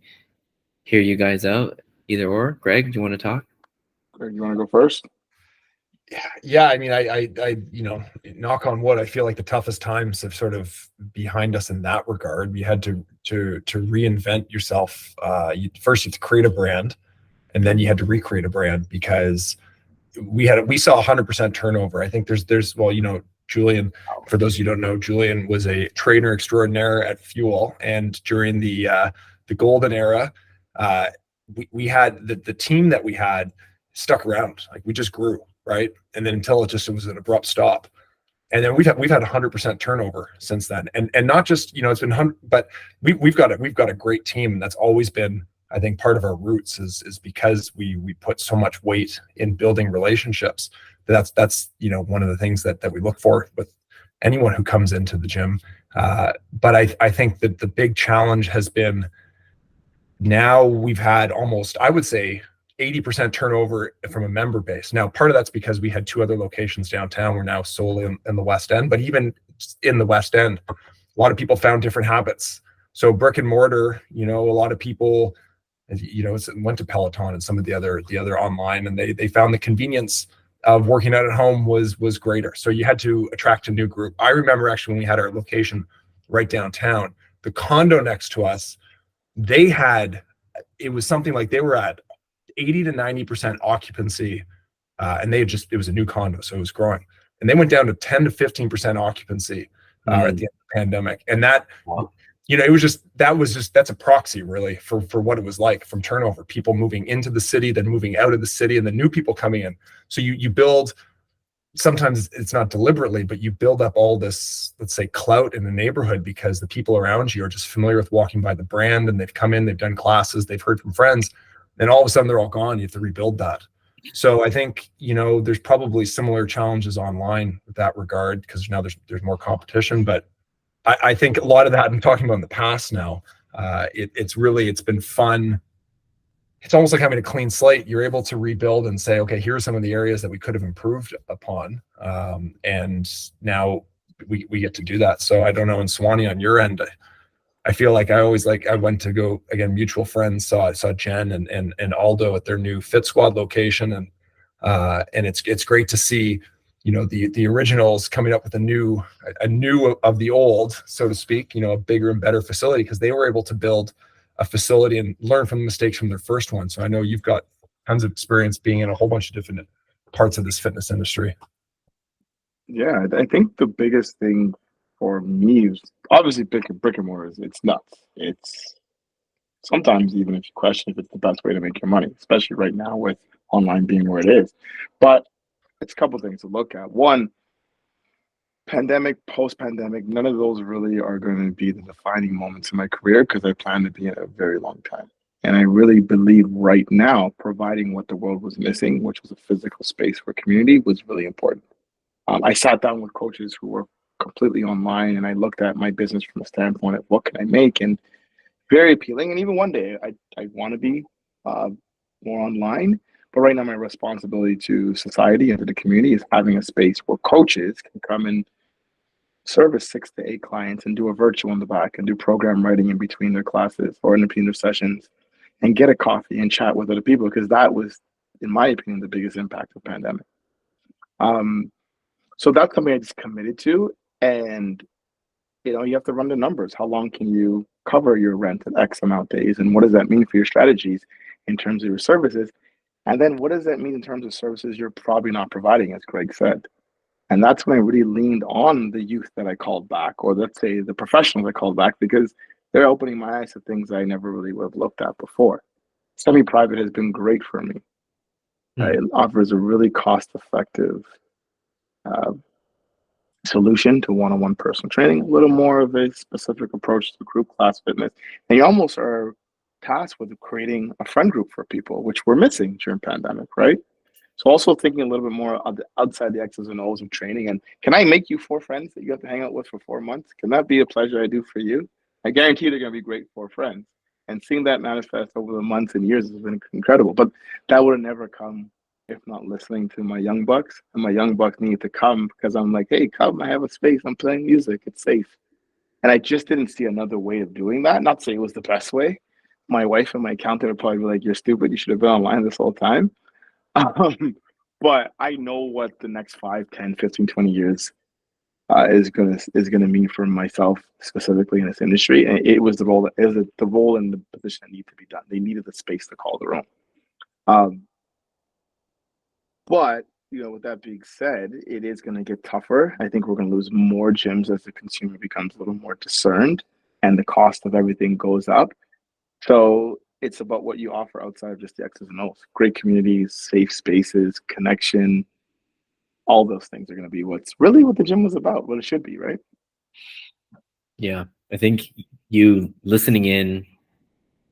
hear you guys out? Either or. Greg, do you want to talk? Greg, you want to go first? Yeah, I mean, I knock on wood, I feel like the toughest times have sort of behind us in that regard. You had to reinvent yourself. First you have to create a brand, and then you had to recreate a brand, because we saw 100% turnover. I think there's Julian, for those of you who don't know, Julian was a trainer extraordinaire at Fuel, and during the golden era, we had the team that we had stuck around. Like, we just grew, right? And then until it was an abrupt stop. And then we've had 100% turnover since then. And not just, it's been but we've got a great team. And that's always been, I think, part of our roots is because we put so much weight in building relationships. That's one of the things that we look for with anyone who comes into the gym. But I think that the big challenge has been, now we've had almost, I would say, 80% turnover from a member base. Now, part of that's because we had 2 other locations downtown. We're now solely in the West End, but even in the West End, a lot of people found different habits. So brick and mortar, a lot of people, went to Peloton and some of the other online, and they found the convenience of working out at home was greater. So you had to attract a new group. I remember actually when we had our location right downtown, the condo next to us, it was something like they were at 80 to 90% occupancy, and it was a new condo, so it was growing, and they went down to 10 to 15% occupancy at the end of the pandemic. And that, that's a proxy really for what it was like from turnover, people moving into the city, then moving out of the city, and the new people coming in. So you build, sometimes it's not deliberately, but you build up all this, let's say, clout in the neighborhood, because the people around you are just familiar with walking by the brand, and they've come in, they've done classes, they've heard from friends. Then all of a sudden they're all gone. You have to rebuild that. So I think, there's probably similar challenges online with that regard, because now there's more competition. But I think a lot of that, I'm talking about in the past now, it's been fun. It's almost like having a clean slate. You're able to rebuild and say, okay, here are some of the areas that we could have improved upon. And now we get to do that. So I don't know, and Swanee, on your end, I feel like I went to go, again, mutual friends saw Jen and Aldo at their new Fit Squad location. And it's great to see, the originals coming up with a new of the old, so to speak, a bigger and better facility, because they were able to build a facility and learn from the mistakes from their first one. So I know you've got tons of experience being in a whole bunch of different parts of this fitness industry. Yeah, I think the biggest thing for me is obviously brick and mortar. It's nuts. It's sometimes, even if you question if it's the best way to make your money, especially right now with online being where it is. But it's a couple things to look at. One, pandemic, post-pandemic, none of those really are going to be the defining moments in my career, because I plan to be in a very long time. And I really believe right now, providing what the world was missing, which was a physical space for community, was really important. I sat down with coaches who were completely online, and I looked at my business from a standpoint of what can I make, and very appealing. And even one day I want to be more online, but right now my responsibility to society and to the community is having a space where coaches can come and service 6 to 8 clients and do a virtual in the back and do program writing in between their classes or in between their sessions, and get a coffee and chat with other people, because that was, in my opinion, the biggest impact of the pandemic. So that's something I just committed to. And you have to run the numbers. How long can you cover your rent in X amount of days? And what does that mean for your strategies in terms of your services? And then what does that mean in terms of services you're probably not providing, as Greg said? And that's when I really leaned on the youth that I called back, or let's say the professionals I called back, because they're opening my eyes to things I never really would have looked at before. Semi-private has been great for me. It offers a really cost-effective solution to one-on-one personal training, a little more of a specific approach to group class fitness. And you almost are tasked with creating a friend group for people, which we're missing during pandemic, right? So also thinking a little bit more outside the X's and O's of training. And can I make you 4 friends that you have to hang out with for 4 months? Can that be a pleasure I do for you? I guarantee they're going to be great 4 friends. And seeing that manifest over the months and years has been incredible. But that would have never come if not listening to my young bucks. And my young bucks need to come because I'm like, hey, come, I have a space. I'm playing music. It's safe. And I just didn't see another way of doing that. Not to say it was the best way. My wife and my accountant would probably be like, you're stupid. You should have been online this whole time. But I know what the next 5, 10, 15, 20 years is gonna mean for myself specifically in this industry. And it was the role and the position that needed to be done. They needed the space to call their own. But with that being said, it is going to get tougher. I think we're going to lose more gyms as the consumer becomes a little more discerned and the cost of everything goes up. So it's about what you offer outside of just the X's and O's. Great communities, safe spaces, connection. All those things are going to be what's really what the gym was about, what it should be, right? Yeah, I think you listening in,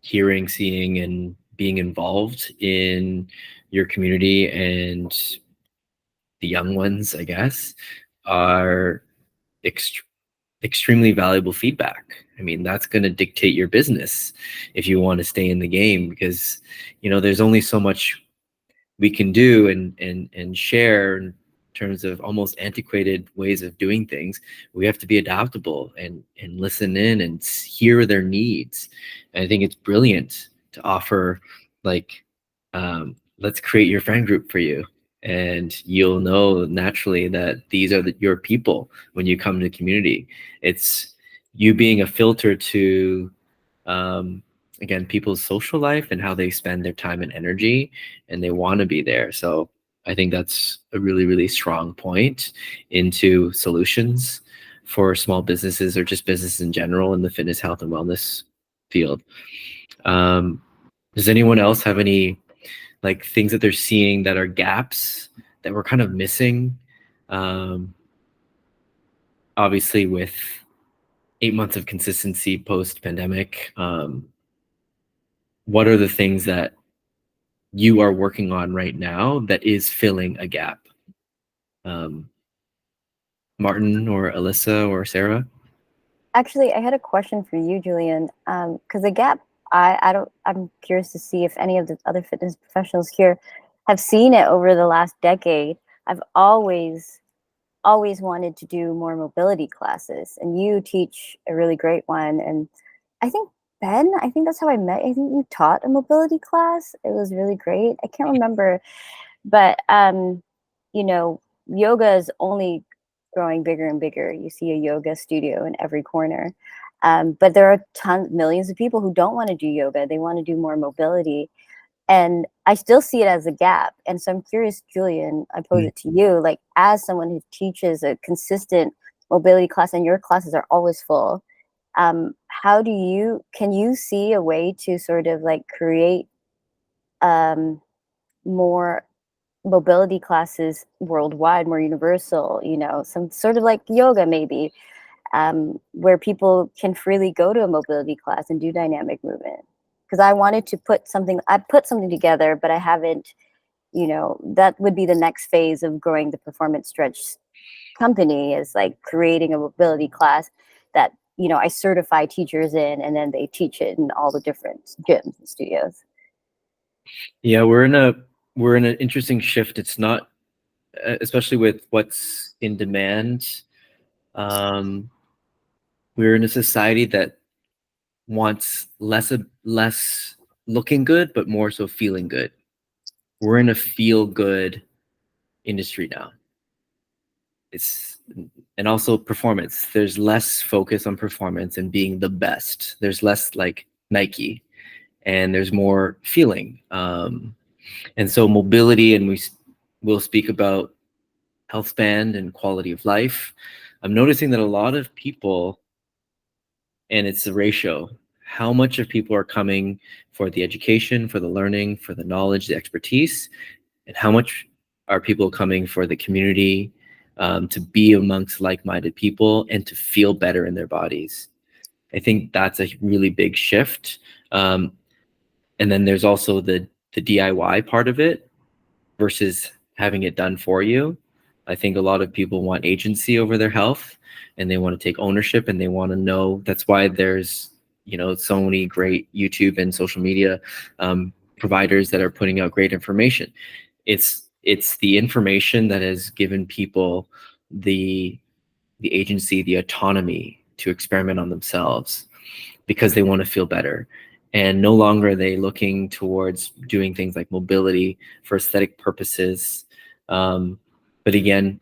hearing, seeing, and being involved in your community and the young ones, I guess, are extremely valuable feedback. I mean, that's going to dictate your business if you want to stay in the game, because there's only so much we can do and share in terms of almost antiquated ways of doing things. We have to be adaptable and listen in and hear their needs. And I think it's brilliant to offer let's create your friend group for you. And you'll know naturally that these are your people when you come to the community. It's you being a filter to, again, people's social life and how they spend their time and energy, and they want to be there. So I think that's a really, really strong point into solutions for small businesses or just business in general in the fitness, health, and wellness field. Does anyone else have any things that they're seeing that are gaps that we're kind of missing? Obviously with 8 months of consistency post-pandemic, what are the things that you are working on right now that is filling a gap? Martin or Alyssa or Sarah? Actually, I had a question for you, Julian, because the gap, I'm curious to see if any of the other fitness professionals here have seen it over the last decade. I've always wanted to do more mobility classes, and you teach a really great one. And I think Ben, I think that's how I met. I think you taught a mobility class. It was really great. I can't remember, but yoga is only growing bigger and bigger. You see a yoga studio in every corner. But there are millions of people who don't want to do yoga. They want to do more mobility. And I still see it as a gap. And so I'm curious, Julian, I pose it to you, as someone who teaches a consistent mobility class and your classes are always full, can you see a way to sort of create more mobility classes worldwide, more universal, some sort of yoga maybe, where people can freely go to a mobility class and do dynamic movement? Because I wanted to put something together, but I haven't, that would be the next phase of growing the performance stretch company, is creating a mobility class that, I certify teachers in, and then they teach it in all the different gyms and studios. Yeah, we're in an interesting shift. It's not, especially with what's in demand. We're in a society that wants less looking good, but more so feeling good. We're in a feel good industry now. And also performance. There's less focus on performance and being the best. There's less Nike, and there's more feeling. And so mobility, and we'll speak about Healthspan and quality of life. I'm noticing that a lot of people, and it's the ratio, how much of people are coming for the education, for the learning, for the knowledge, the expertise, and how much are people coming for the community, to be amongst like-minded people and to feel better in their bodies. I think that's a really big shift. And then there's also the DIY part of it versus having it done for you. I think a lot of people want agency over their health, and they want to take ownership, and they want to know. That's why there's so many great YouTube and social media providers that are putting out great information. It's the information that has given people the agency, the autonomy to experiment on themselves because they want to feel better. And no longer are they looking towards doing things like mobility for aesthetic purposes. But again,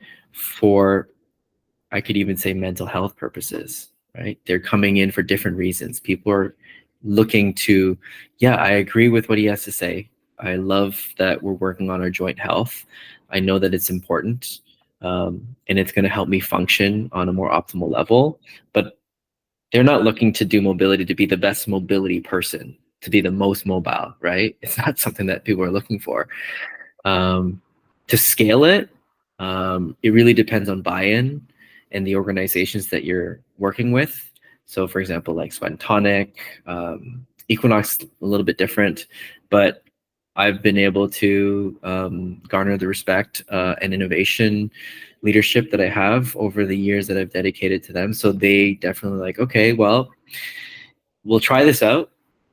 I could even say mental health purposes, right? They're coming in for different reasons. People are looking to, I agree with what he has to say. I love that we're working on our joint health. I know that it's important, and it's going to help me function on a more optimal level. But they're not looking to do mobility to be the best mobility person, to be the most mobile, right? It's not something that people are looking for. To scale it, it really depends on buy-in and the organizations that you're working with. So for example, like Sweat and Tonic, Equinox, a little bit different, but I've been able to garner the respect and innovation leadership that I have over the years that I've dedicated to them. So they definitely like, okay, well, we'll try this out.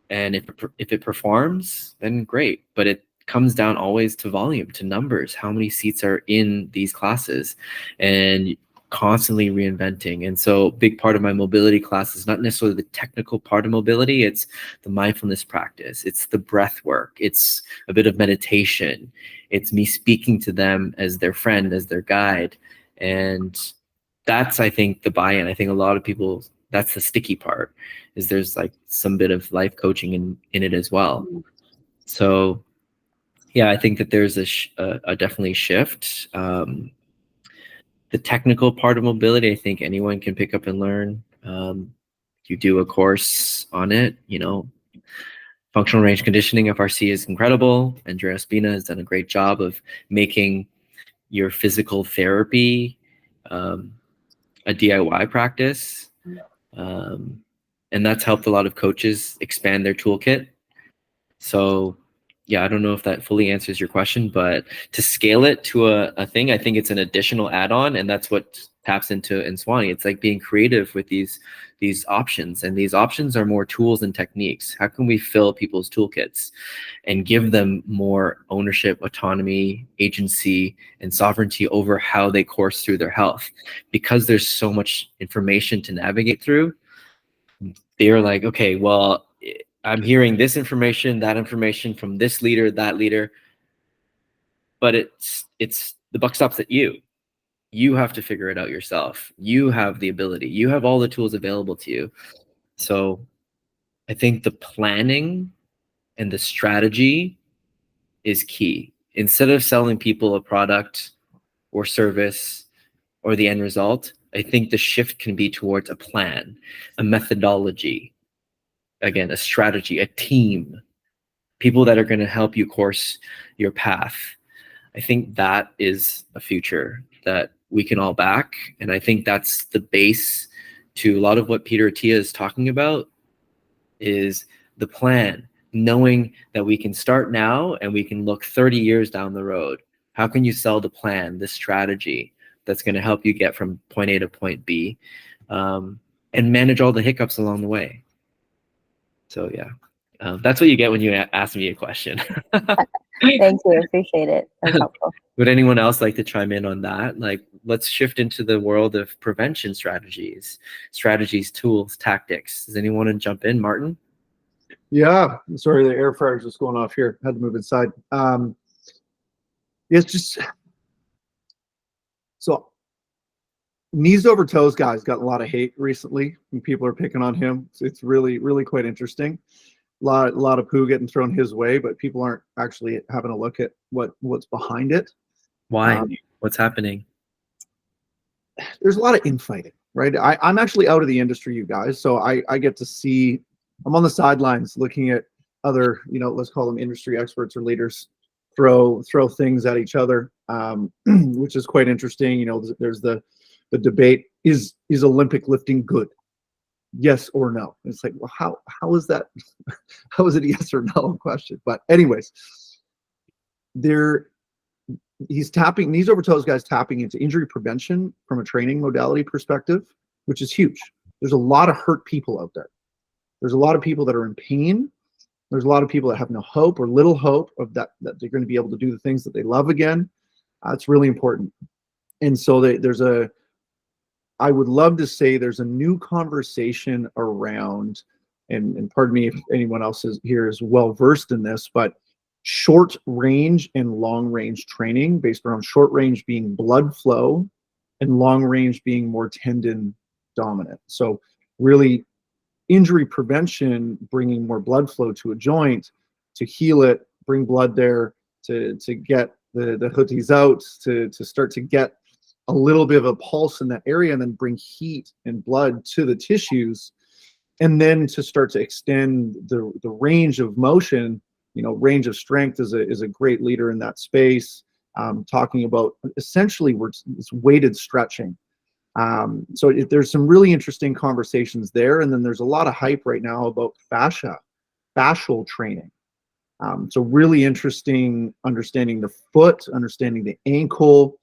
And if it performs, then great. But it comes down always to volume, to numbers, how many seats are in these classes, and constantly reinventing. And so big part of my mobility class is not necessarily the technical part of mobility, it's the mindfulness practice, it's the breath work, it's a bit of meditation, it's me speaking to them as their friend, as their guide. And that's, I think, the buy-in. I think a lot of people, that's the sticky part, is there's like some bit of life coaching in it as well. So I think that there's a definitely shift. The technical part of mobility, I think anyone can pick up and learn. You do a course on it, functional range conditioning, FRC, is incredible. Andrea Spina has done a great job of making your physical therapy a DIY practice. And that's helped a lot of coaches expand their toolkit. So I don't know if that fully answers your question, but to scale it to a thing, I think it's an additional add-on, and that's what taps into in Swanee. It's like being creative with these options, and these options are more tools and techniques. How can we fill people's toolkits and give them more ownership, autonomy, agency, and sovereignty over how they course through their health? Because there's so much information to navigate through, they're like, okay, well, I'm hearing this information, that information from this leader, that leader, but it's the buck stops at you. You have to figure it out yourself. You have the ability. You have all the tools available to you. So I think the planning and the strategy is key. Instead of selling people a product or service or the end result, I think the shift can be towards a plan, a methodology, again, a strategy, a team, people that are going to help you course your path. I think that is a future that we can all back. And I think that's the base to a lot of what Peter Attia is talking about, is the plan, knowing that we can start now and we can look 30 years down the road. How can you sell the plan, the strategy that's going to help you get from point A to point B, and manage all the hiccups along the way? So that's what you get when you ask me a question. Thank you. Appreciate it. That's helpful. Would anyone else like to chime in on that? Like, let's shift into the world of prevention strategies, tools, tactics. Does anyone want to jump in? Martin? Yeah, sorry, the air fryer's just going off here. Had to move inside. It's just, so knees over toes guy's got a lot of hate recently, and people are picking on him. It's really, really quite interesting. A lot of poo getting thrown his way, but people aren't actually having a look at what's behind it. Why? What's happening? There's a lot of infighting, right? I'm actually out of the industry, you guys, so I get to see. I'm on the sidelines looking at other, let's call them industry experts or leaders throw things at each other, which is quite interesting. There's the debate: is Olympic lifting good? Yes or no? It's like, well, how is that? How is it a yes or no question? But anyways, he's tapping, knees over toes guys tapping into injury prevention from a training modality perspective, which is huge. There's a lot of hurt people out there. there's a lot of people that are in pain. There's a lot of people that have no hope or little hope of that they're going to be able to do the things that they love again. It's really important. And so I would love to say there's a new conversation around, and pardon me if anyone else here is well versed in this, but short range and long range training, based around short range being blood flow and long range being more tendon dominant. So really injury prevention, bringing more blood flow to a joint to heal it, bring blood there to get the hooties out, to start to get a little bit of a pulse in that area, and then bring heat and blood to the tissues, and then to start to extend the range of motion. Range of strength is a great leader in that space, talking about essentially it's weighted stretching. So there's some really interesting conversations there, and then there's a lot of hype right now about fascial training. So really interesting, understanding the foot, understanding the ankle,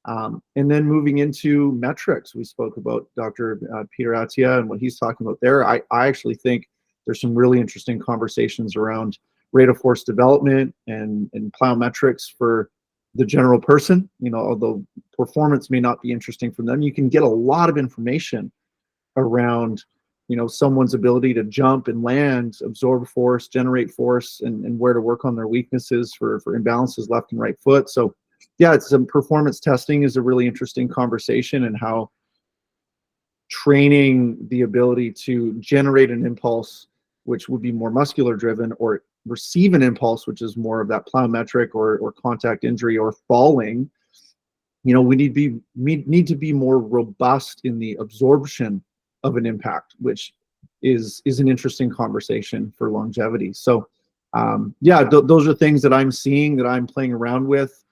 and then moving into metrics. We spoke about Dr. Peter Attia and what he's talking about there. I actually think there's some really interesting conversations around rate of force development and plyometrics for the general person. Although performance may not be interesting for them, you can get a lot of information around someone's ability to jump and land, absorb force, generate force, and where to work on their weaknesses for imbalances left and right foot. So yeah, it's some performance testing is a really interesting conversation, and how training the ability to generate an impulse, which would be more muscular driven, or receive an impulse, which is more of that plyometric or contact injury or falling. We need to be more robust in the absorption of an impact, which is an interesting conversation for longevity. So those are things that I'm seeing, that I'm playing around with,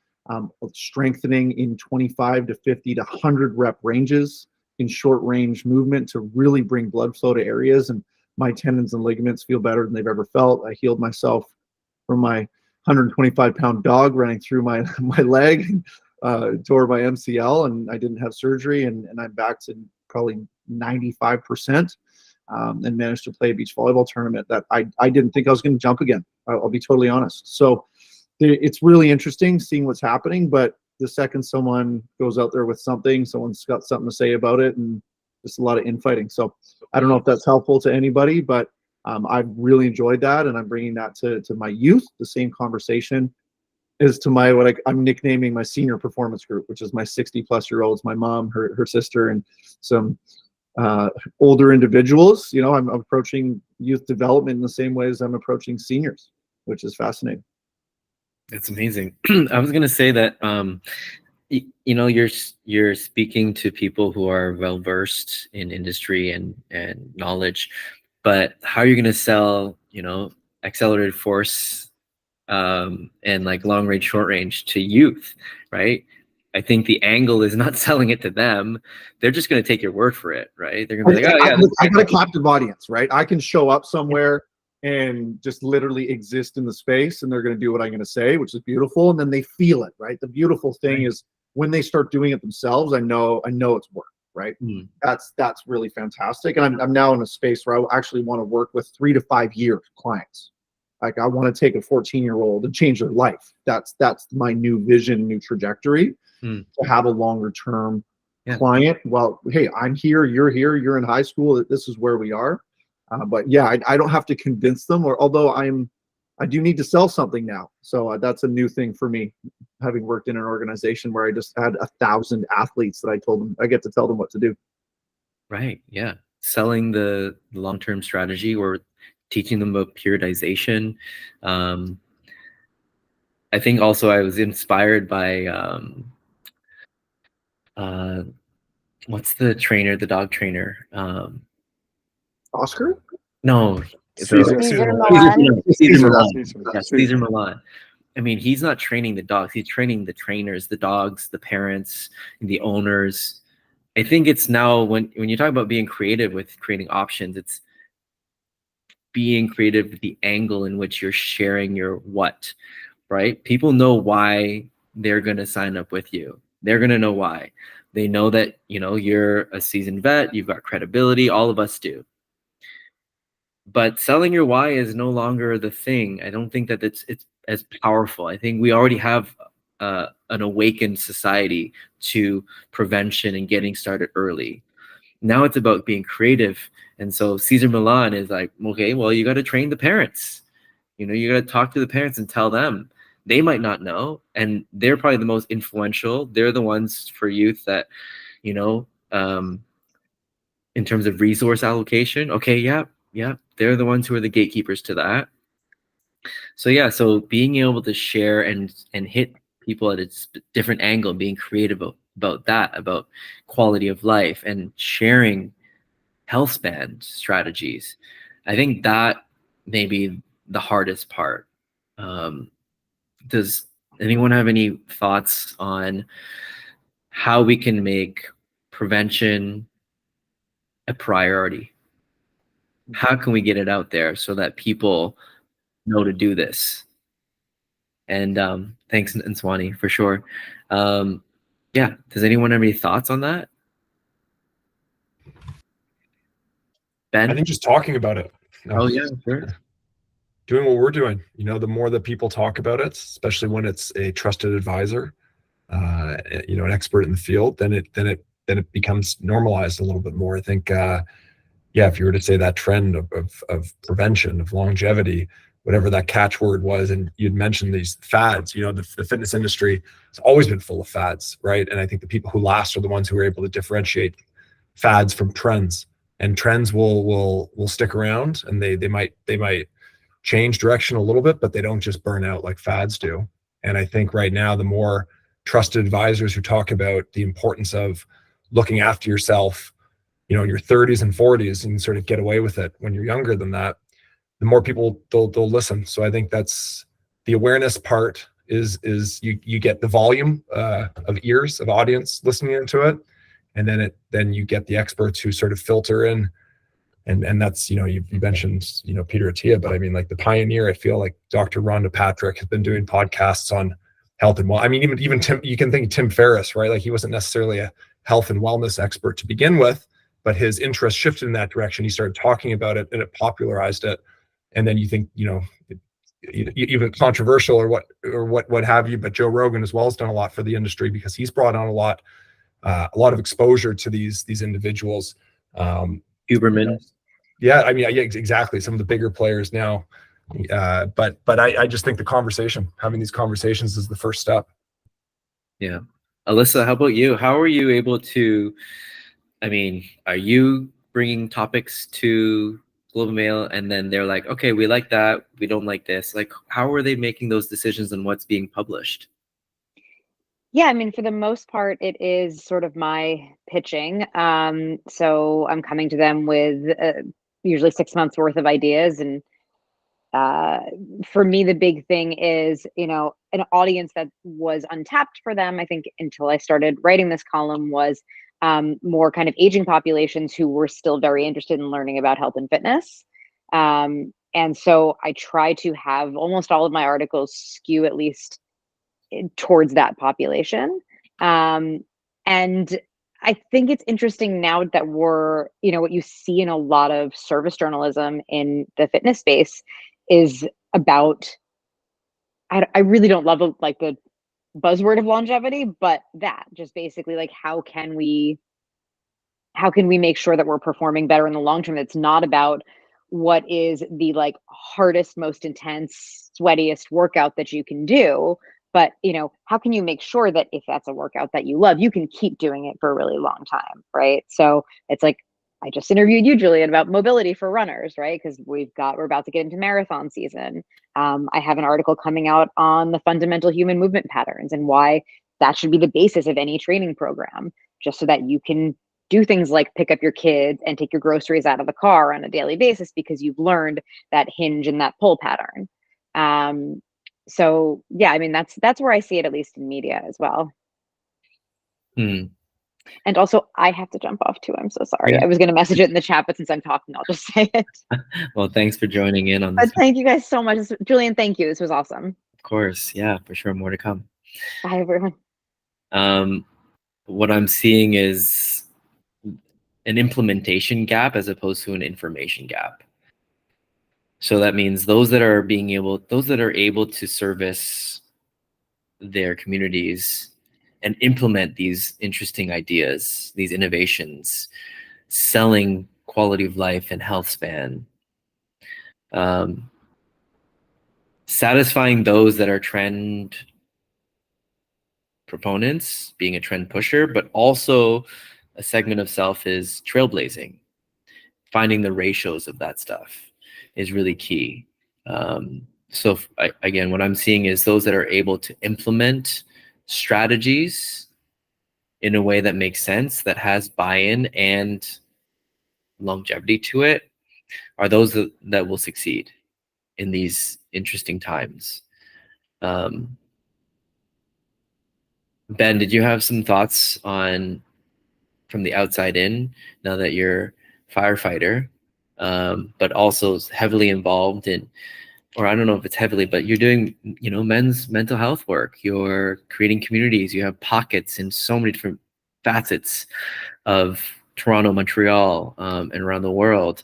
strengthening in 25 to 50 to 100 rep ranges in short range movement to really bring blood flow to areas. And my tendons and ligaments feel better than they've ever felt. I healed myself from my 125-pound dog running through my leg, tore my MCL, and I didn't have surgery, and I'm back to probably 95%, and managed to play a beach volleyball tournament that I didn't think I was going to jump again. I'll be totally honest. So it's really interesting seeing what's happening, but the second someone goes out there with something, someone's got something to say about it, and just a lot of infighting. So I don't know if that's helpful to anybody, but I've really enjoyed that, and I'm bringing that to my youth. The same conversation is to my I'm nicknaming my senior performance group, which is my 60-plus-year-olds, my mom, her sister, and some older individuals. I'm approaching youth development in the same way as I'm approaching seniors, which is fascinating. That's amazing. I was gonna say that you're speaking to people who are well versed in industry and knowledge, but how are you gonna sell accelerated force and like long range, short range to youth, right? I think the angle is not selling it to them. They're just going to take your word for it, right? They're going to be like, oh yeah, I got a captive audience, right? I can show up somewhere and just literally exist in the space, and they're going to do what I'm going to say, which is beautiful. And then they feel it, right? The beautiful thing is when they start doing it themselves, I know it's work, right? That's really fantastic. And I'm now in a space where I actually want to work with 3 to 5 year clients. Like I want to take a 14-year-old and change their life. That's my new vision, new trajectory, to have a longer term client. Well, hey, I'm here, you're in high school. This is where we are. But yeah, I don't have to convince them, although I do need to sell something now. So that's a new thing for me, having worked in an organization where I just had 1,000 athletes that I get to tell them what to do. Right. Yeah. Selling the long-term strategy or teaching them about periodization. I think also I was inspired by what's the dog trainer? Oscar? No. Caesar Milan. Caesar Milan. Yeah, Caesar Milan. I mean, he's not training the dogs. He's training the trainers, the dogs, the parents, the owners. I think it's now when you talk about being creative with creating options, it's being creative with the angle in which you're sharing your what, right? People know why they're going to sign up with you. They're going to know why. They know that, you're a seasoned vet, you've got credibility, all of us do. but selling your why is no longer the thing. I don't think that it's as powerful. I think we already have an awakened society to prevention and getting started early. Now it's about being creative. And so Cesar Millan is like, okay, well, you got to train the parents. You know, you got to talk to the parents and tell them. They might not know, and they're probably the most influential. They're the ones for youth that, you know, in terms of resource allocation. Okay, yeah, they're the ones who are the gatekeepers to that. So yeah, so being able to share and hit people at a different angle, being creative about that, about quality of life, and sharing Healthspan strategies. I think that may be the hardest part. Does anyone have any thoughts on how we can make prevention a priority? How can we get it out there so that people know to do this? And thanks, Nswani, for sure. Yeah, does anyone have any thoughts on that? Ben? I think just talking about it. Oh yeah, sure. Doing what we're doing. You know, the more that people talk about it, especially when it's a trusted advisor, you know, an expert in the field, then it becomes normalized a little bit more. I think, yeah, if you were to say that trend of prevention, of longevity, whatever that catchword was, and you'd mentioned these fads, you know, the fitness industry has always been full of fads, right? And I think the people who last are the ones who are able to differentiate fads from trends. And trends will stick around, and they might change direction a little bit, but they don't just burn out like fads do. And I think right now, the more trusted advisors who talk about the importance of looking after yourself, you know, in your 30s and 40s, and sort of get away with it when you're younger than that, the more people they'll listen. So I think that's the awareness part is you get the volume of ears of audience listening into it, and then you get the experts who sort of filter in. And that's, you know, you mentioned, you know, Peter Attia, but I mean, like the pioneer, I feel like Dr. Rhonda Patrick has been doing podcasts on health and I mean, even Tim, you can think Tim Ferriss, right? Like he wasn't necessarily a health and wellness expert to begin with, but his interest shifted in that direction. He started talking about it and it popularized it. And then you think, you know, even controversial or what have you, but Joe Rogan as well has done a lot for the industry because he's brought on a lot of exposure to these individuals. Huberman. Yeah, I mean, yeah, exactly. Some of the bigger players now, but I just think having these conversations is the first step. Yeah, Alyssa, how about you? How are you able to? I mean, are you bringing topics to Global Mail, and then they're like, okay, we like that, we don't like this. Like, how are they making those decisions on what's being published? Yeah, I mean, for the most part, it is sort of my pitching. So I'm coming to them with usually 6 months worth of ideas. And for me, the big thing is, you know, an audience that was untapped for them, I think, until I started writing this column was more kind of aging populations who were still very interested in learning about health and fitness. And so I try to have almost all of my articles skew at least towards that population. And I think it's interesting now that we're, you know, what you see in a lot of service journalism in the fitness space is about, I really don't love like the buzzword of longevity, but that just basically like, how can we make sure that we're performing better in the long term? It's not about what is the like hardest, most intense, sweatiest workout that you can do, but you know, how can you make sure that if that's a workout that you love, you can keep doing it for a really long time, right? So it's like, I just interviewed you, Julian, about mobility for runners, right? Because we're about to get into marathon season. I have an article coming out on the fundamental human movement patterns and why that should be the basis of any training program, just so that you can do things like pick up your kids and take your groceries out of the car on a daily basis because you've learned that hinge and that pull pattern. So yeah, I mean, that's where I see it, at least in media as well. And also, I have to jump off too. I'm so sorry. Yeah. I was going to message it in the chat, but since I'm talking, I'll just say it. Well, thanks for joining in on this. But thank you guys so much. Julian, thank you. This was awesome. Of course. Yeah, for sure. More to come. Bye, everyone. What I'm seeing is an implementation gap as opposed to an information gap. So that means those that are able to service their communities and implement these interesting ideas, these innovations, selling quality of life and Healthspan, satisfying those that are trend proponents, being a trend pusher, but also a segment of self is trailblazing. Finding the ratios of that stuff is really key. So again, what I'm seeing is those that are able to implement strategies in a way that makes sense, that has buy-in and longevity to it, are those that will succeed in these interesting times. Ben, did you have some thoughts on from the outside in, now that you're firefighter, but also heavily involved in, or I don't know if it's heavily, but you're doing, men's mental health work, you're creating communities, you have pockets in so many different facets of Toronto, Montreal, and around the world.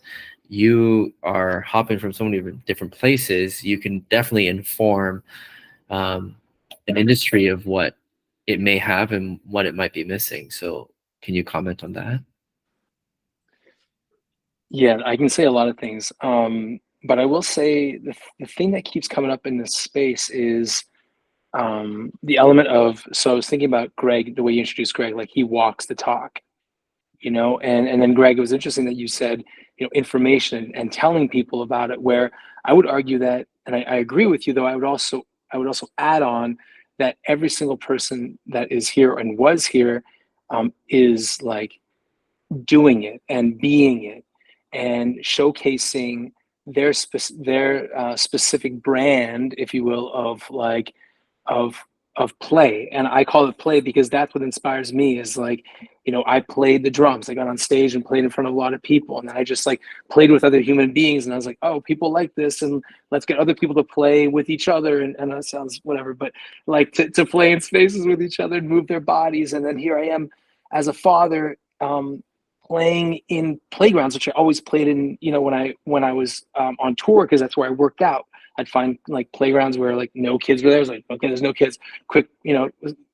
You are hopping from so many different places. You can definitely inform an industry of what it may have and what it might be missing. So can you comment on that? Yeah, I can say a lot of things. But I will say the thing that keeps coming up in this space is the element of, so I was thinking about Greg, the way you introduced Greg, like he walks the talk, and then Greg, it was interesting that you said, information and telling people about it, where I would argue that, and I agree with you, though, I would also add on that every single person that is here and was here is like doing it and being it and showcasing their specific brand, if you will, of like of play. And I call it play because that's what inspires me, is like, I played the drums. I got on stage and played in front of a lot of people, and then I just like played with other human beings, and I was like, oh, people like this, and let's get other people to play with each other. And that sounds whatever, but like to play in spaces with each other and move their bodies. And then here I am as a father, playing in playgrounds, which I always played in, when I was on tour, because that's where I worked out. I'd find like playgrounds where like no kids were there. I was like, okay, there's no kids. Quick,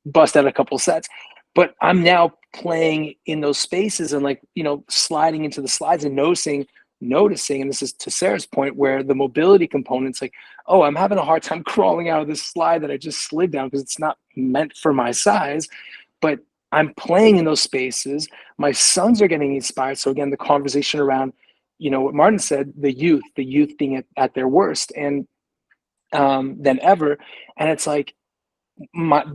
bust out a couple sets. But I'm now playing in those spaces and like, sliding into the slides and noticing, and this is to Sarah's point, where the mobility component's like, oh, I'm having a hard time crawling out of this slide that I just slid down because it's not meant for my size. But I'm playing in those spaces. My sons are getting inspired. So again, the conversation around, what Martin said, the youth being at their worst and than ever. And it's like,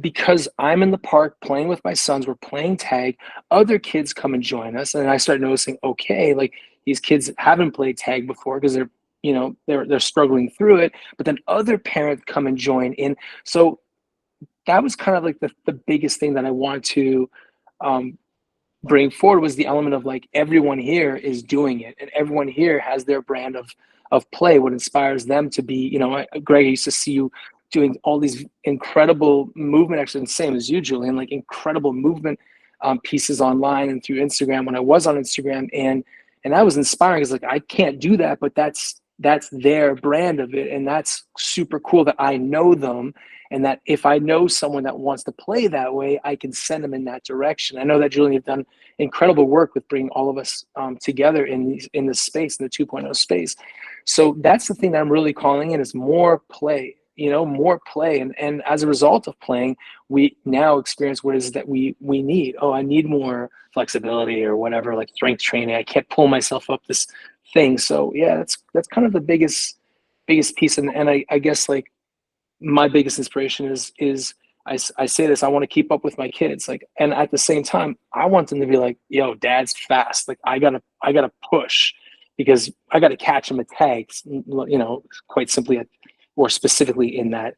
because I'm in the park playing with my sons, we're playing tag, other kids come and join us. And I start noticing, okay, like these kids haven't played tag before because they're struggling through it, but then other parents come and join in. So that was kind of like the biggest thing that I wanted to bring forward, was the element of like, everyone here is doing it, and everyone here has their brand of play, what inspires them to be, Greg, I used to see you doing all these incredible movement, actually the same as you, Julian, like incredible movement pieces online and through Instagram when I was on Instagram. And that was inspiring. It's like, I can't do that, but that's their brand of it. And that's super cool that I know them. And that if I know someone that wants to play that way, I can send them in that direction. I know that, Julian, you've done incredible work with bringing all of us together in this space, in the 2.0 space. So that's the thing that I'm really calling in, is more play, more play. And as a result of playing, we now experience what it is that we need. Oh, I need more flexibility or whatever, like strength training. I can't pull myself up this thing. So yeah, that's kind of the biggest piece. And I guess like my biggest inspiration is I say this, I want to keep up with my kids, like, and at the same time, I want them to be like, yo, dad's fast. Like I gotta push, because I gotta catch him at tags, quite simply, or specifically in that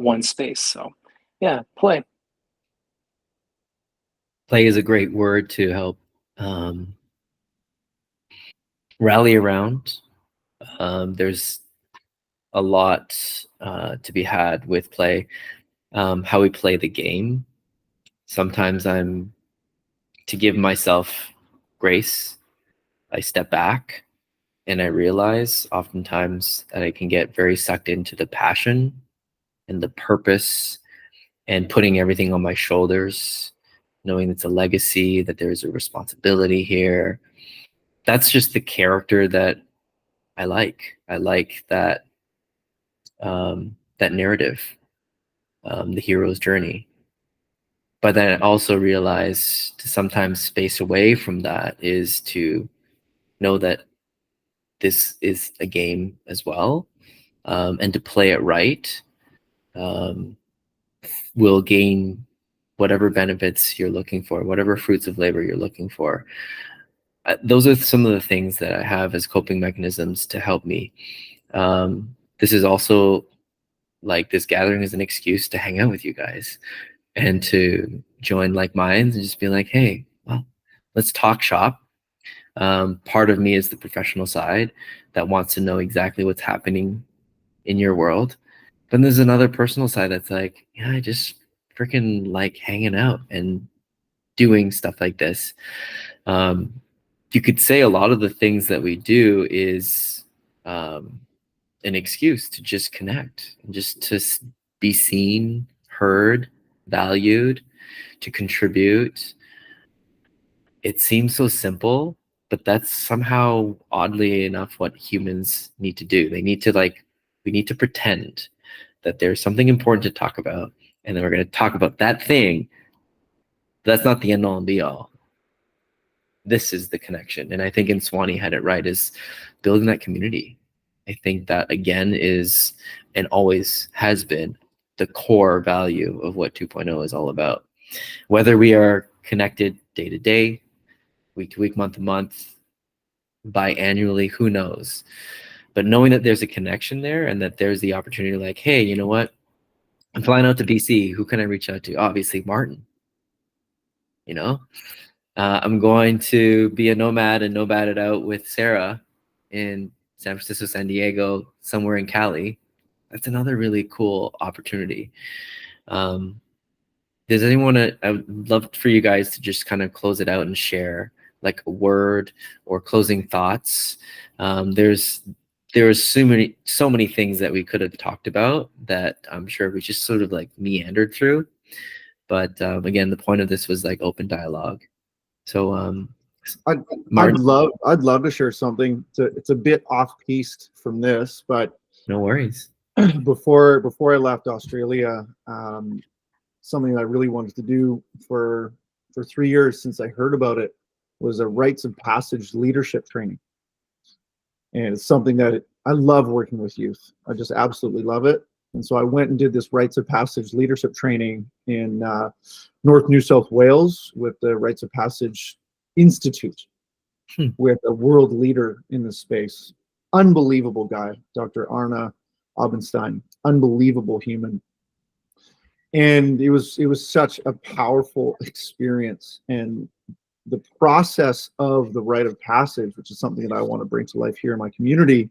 one space. So yeah, play. Play is a great word to help rally around. There's a lot to be had with play. How we play the game. Sometimes to give myself grace, I step back And I realize oftentimes that I can get very sucked into the passion and the purpose and putting everything on my shoulders, knowing it's a legacy, that there's a responsibility here. That's just the character that I like. I like that that narrative, the hero's journey. But then I also realize to sometimes space away from that is to know that this is a game as well, and to play it right will gain whatever benefits you're looking for, whatever fruits of labor you're looking for. Those are some of the things that I have as coping mechanisms to help me. This is also like this gathering is an excuse to hang out with you guys and to join like minds and just be like, hey, well, let's talk shop. Part of me is the professional side that wants to know exactly what's happening in your world. Then there's another personal side that's like, yeah, I just freaking like hanging out and doing stuff like this. You could say a lot of the things that we do is an excuse to just connect and just to be seen, heard, valued, to contribute. It seems so simple, but that's somehow oddly enough what humans need to do. They need to we need to pretend that there's something important to talk about, and then we're going to talk about that thing. That's not the end all and be all. This is the connection. And I think in Swanee had it right, is building that community. I think that again is, and always has been, the core value of what 2.0 is all about. Whether we are connected day to day, week to week, month to month, biannually, who knows? But knowing that there's a connection there and that there's the opportunity, like, hey, you know what? I'm flying out to BC. Who can I reach out to? Obviously, Martin. You know, I'm going to be a nomad and nomad it out with Sarah in San Francisco, San Diego, somewhere in Cali. That's another really cool opportunity. Does anyone? I would love for you guys to just kind of close it out and share like a word or closing thoughts. There's so many things that we could have talked about that I'm sure we just sort of like meandered through. But again, the point of this was like open dialogue. So I'd love to share something. It's a bit off piste from this, but no worries. Before I left Australia, something I really wanted to do for 3 years since I heard about it was a rites of passage leadership training. And it's something that I love working with youth. I just absolutely love it. And so I went and did this rites of passage leadership training in North New South Wales with the Rites of Passage Institute with a world leader in the space. Unbelievable guy, Dr. Arna Obenstein, unbelievable human. And it was such a powerful experience. And the process of the rite of passage, which is something that I want to bring to life here in my community,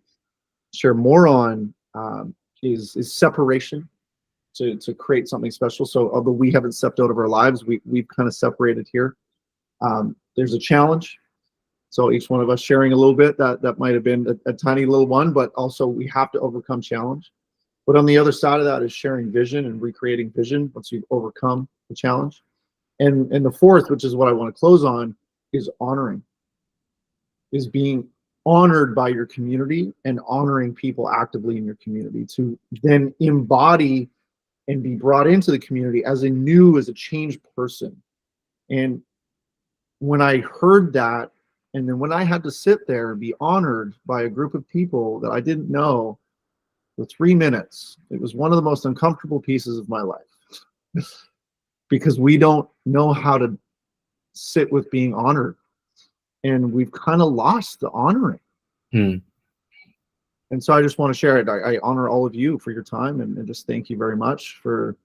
share more on, is separation to create something special. So although we haven't stepped out of our lives, we've kind of separated here. There's a challenge. So each one of us sharing a little bit, that might have been a tiny little one, but also we have to overcome challenge. But on the other side of that is sharing vision and recreating vision once you've overcome the challenge. And the fourth, which is what I want to close on, is honoring, is being honored by your community and honoring people actively in your community to then embody and be brought into the community as a changed person. And when I heard that, and then when I had to sit there and be honored by a group of people that I didn't know for 3 minutes, it was one of the most uncomfortable pieces of my life. Because we don't know how to sit with being honored. And we've kind of lost the honoring. And so I just want to share it. I honor all of you for your time and just thank you very much for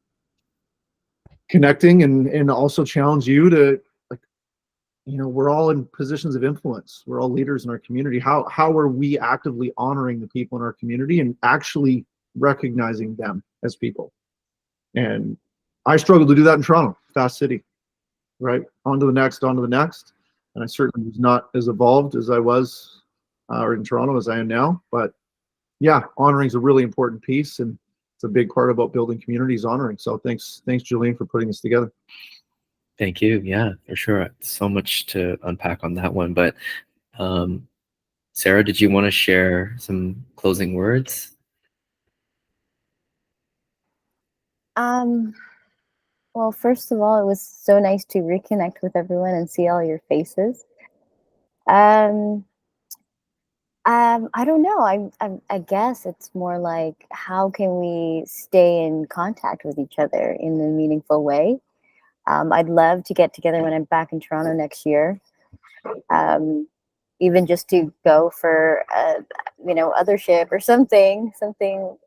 connecting and also challenge you to, like, you know, we're all in positions of influence. We're all leaders in our community. How are we actively honoring the people in our community and actually recognizing them as people? And I struggled to do that in Toronto, fast city, right? On to the next. And I certainly was not as evolved as I was or in Toronto as I am now. But yeah, honoring is a really important piece, and it's a big part about building communities, honoring. So thanks, Julian, for putting this together. Thank you. Yeah, for sure. So much to unpack on that one. But Sarah, did you want to share some closing words? Well, first of all, it was so nice to reconnect with everyone and see all your faces. I don't know. I guess it's more like, how can we stay in contact with each other in a meaningful way? I'd love to get together when I'm back in Toronto next year. Even just to go for othership or something,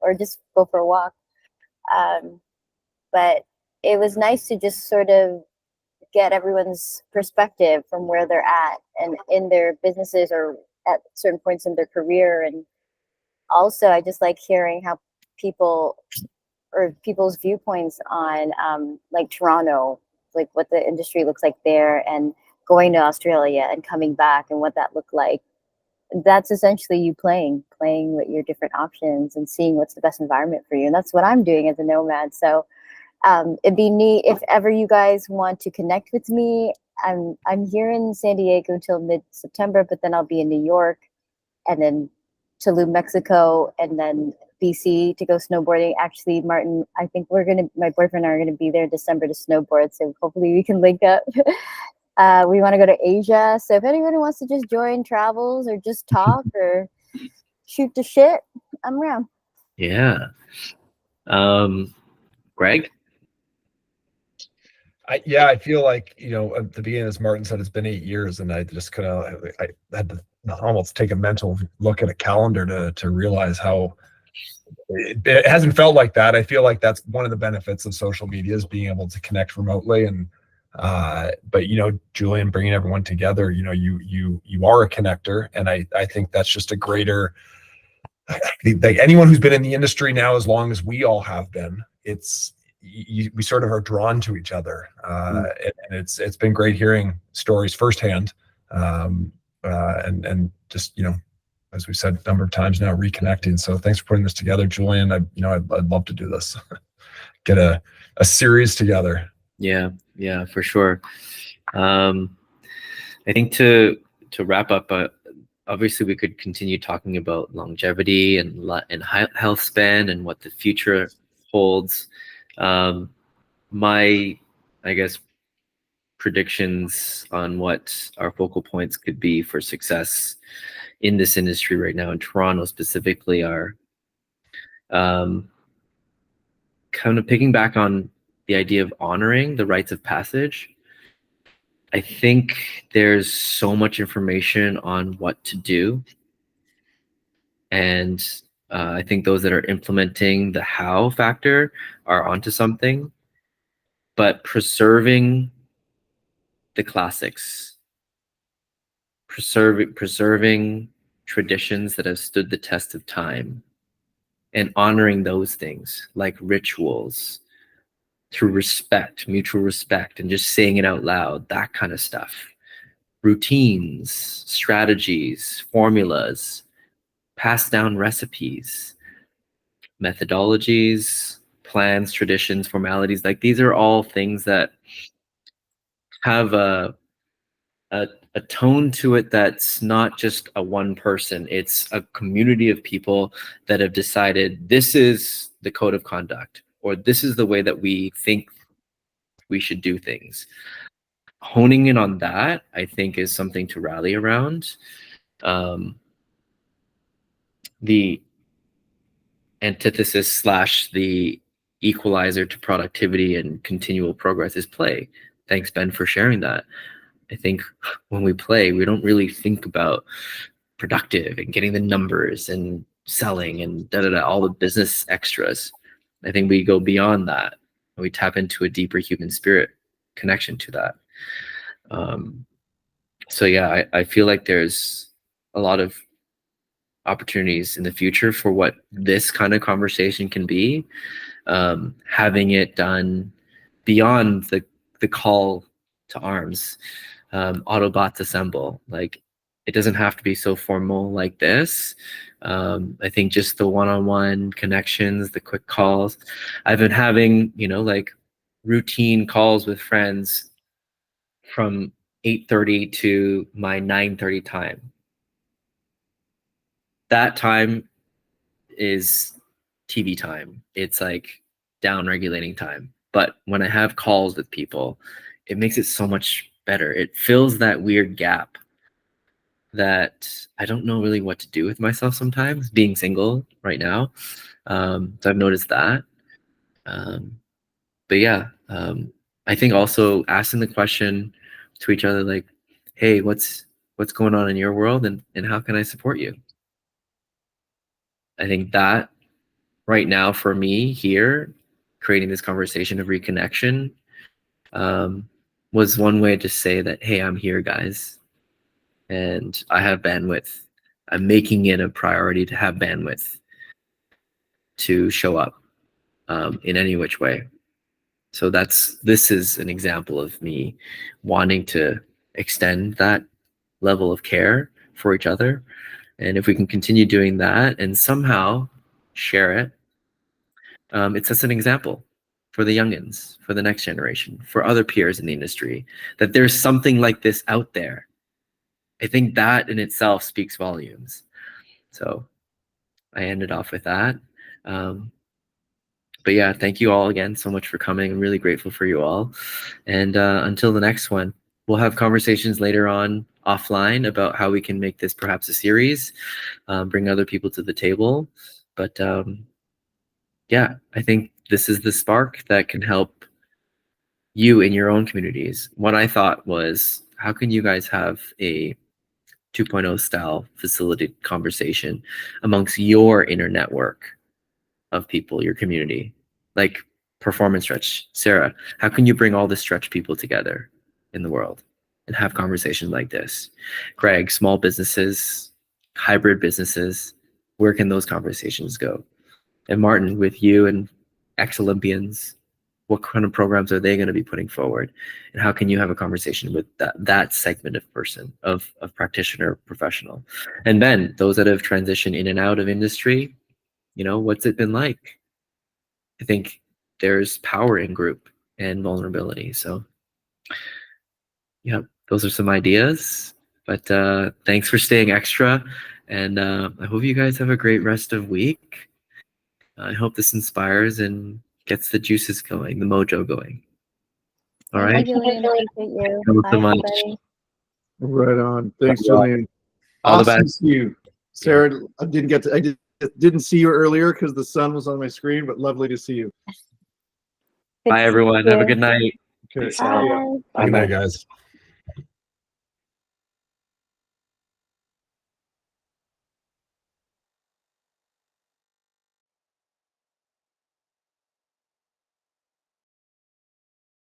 or just go for a walk. But it was nice to just sort of get everyone's perspective from where they're at and in their businesses or at certain points in their career. And also, I just like hearing how people's viewpoints on like Toronto, like what the industry looks like there, and going to Australia and coming back and what that looked like. That's essentially you playing with your different options and seeing what's the best environment for you. And that's what I'm doing as a nomad. So it'd be neat if ever you guys want to connect with me. I'm here in San Diego until mid-September, but then I'll be in New York, and then Tulum, Mexico, and then BC to go snowboarding. Actually, Martin, I think my boyfriend and I are gonna be there in December to snowboard. So hopefully we can link up. We want to go to Asia. So if anybody wants to just join travels or just talk or shoot the shit, I'm around. Yeah. Greg? I feel like, at the beginning, as Martin said, it's been 8 years, and I just I had to almost take a mental look at a calendar to realize how it hasn't felt like that. I feel like that's one of the benefits of social media, is being able to connect remotely. And but Julian, bringing everyone together, you are a connector, and I think that's just a greater, like, anyone who's been in the industry now as long as we all have been, we sort of are drawn to each other, and it's been great hearing stories firsthand, and just as we said a number of times now, reconnecting. So thanks for putting this together, Julian. I'd love to do this, get a series together. Yeah, for sure. I think to wrap up, obviously we could continue talking about longevity and Healthspan and what the future holds. My, I guess, predictions on what our focal points could be for success in this industry right now in Toronto specifically are kind of picking back on the idea of honoring the rites of passage. I think there's so much information on what to do, and I think those that are implementing the how factor are onto something. But preserving the classics, preserving traditions that have stood the test of time, and honoring those things like rituals through respect, mutual respect, and just saying it out loud, that kind of stuff. Routines, strategies, formulas, passed down recipes, methodologies, plans, traditions, formalities. Like, these are all things that have a tone to it that's not just a one person. It's a community of people that have decided this is the code of conduct, or this is the way that we think we should do things. Honing in on that, I think, is something to rally around. The antithesis / the equalizer to productivity and continual progress is play. Thanks, Ben, for sharing that. I think when we play, we don't really think about productive and getting the numbers and selling and all the business extras. I think we go beyond that, and we tap into a deeper human spirit connection to that. So yeah, I feel like there's a lot of opportunities in the future for what this kind of conversation can be, having it done beyond the call to arms, Autobots assemble. Like, It doesn't have to be so formal like this. I think just the one-on-one connections, the quick calls. I've been having, like routine calls with friends from 8:30 to my 9:30 time. That time is TV time. It's like down regulating time. But when I have calls with people, it makes it so much better. It fills that weird gap that I don't know really what to do with myself sometimes, being single right now. So I've noticed that. But yeah, I think also asking the question to each other, like, hey, what's going on in your world, and how can I support you? I think that right now for me here, creating this conversation of reconnection, was one way to say that, hey, I'm here, guys, and I have bandwidth. I'm making it a priority to have bandwidth to show up in any which way. So this is an example of me wanting to extend that level of care for each other. And if we can continue doing that and somehow share it, it sets an example for the youngins, for the next generation, for other peers in the industry, that there's something like this out there. I think that in itself speaks volumes. So I ended off with that. But yeah, thank you all again so much for coming. I'm really grateful for you all. And until the next one, we'll have conversations later on offline about how we can make this perhaps a series, bring other people to the table. But yeah, I think this is the spark that can help you in your own communities. What I thought was, how can you guys have a 2.0 style facilitated conversation amongst your inner network of people, your community? Like performance stretch. Sarah, how can you bring all the stretch people together in the world and have conversations like this? Greg, small businesses, hybrid businesses, where can those conversations go? And Martin, with you and ex-Olympians, what kind of programs are they going to be putting forward? And how can you have a conversation with that segment of person, of practitioner, professional? And Ben, those that have transitioned in and out of industry, what's it been like? I think there's power in group and vulnerability. So yeah, those are some ideas. But thanks for staying extra. And I hope you guys have a great rest of week. I hope this inspires and gets the juices going, the mojo going. All right. Thank you, Julian. Appreciate you. Thank you Bye, so much. everybody. Right on. Thanks, Yeah. Julian. All the Awesome to best. see you, Sarah. I didn't see you earlier because the sun was on my screen, but lovely to see you. Good Bye, to see everyone. Have a you. good night. Okay. Thanks, Sarah. Bye. Good night, guys.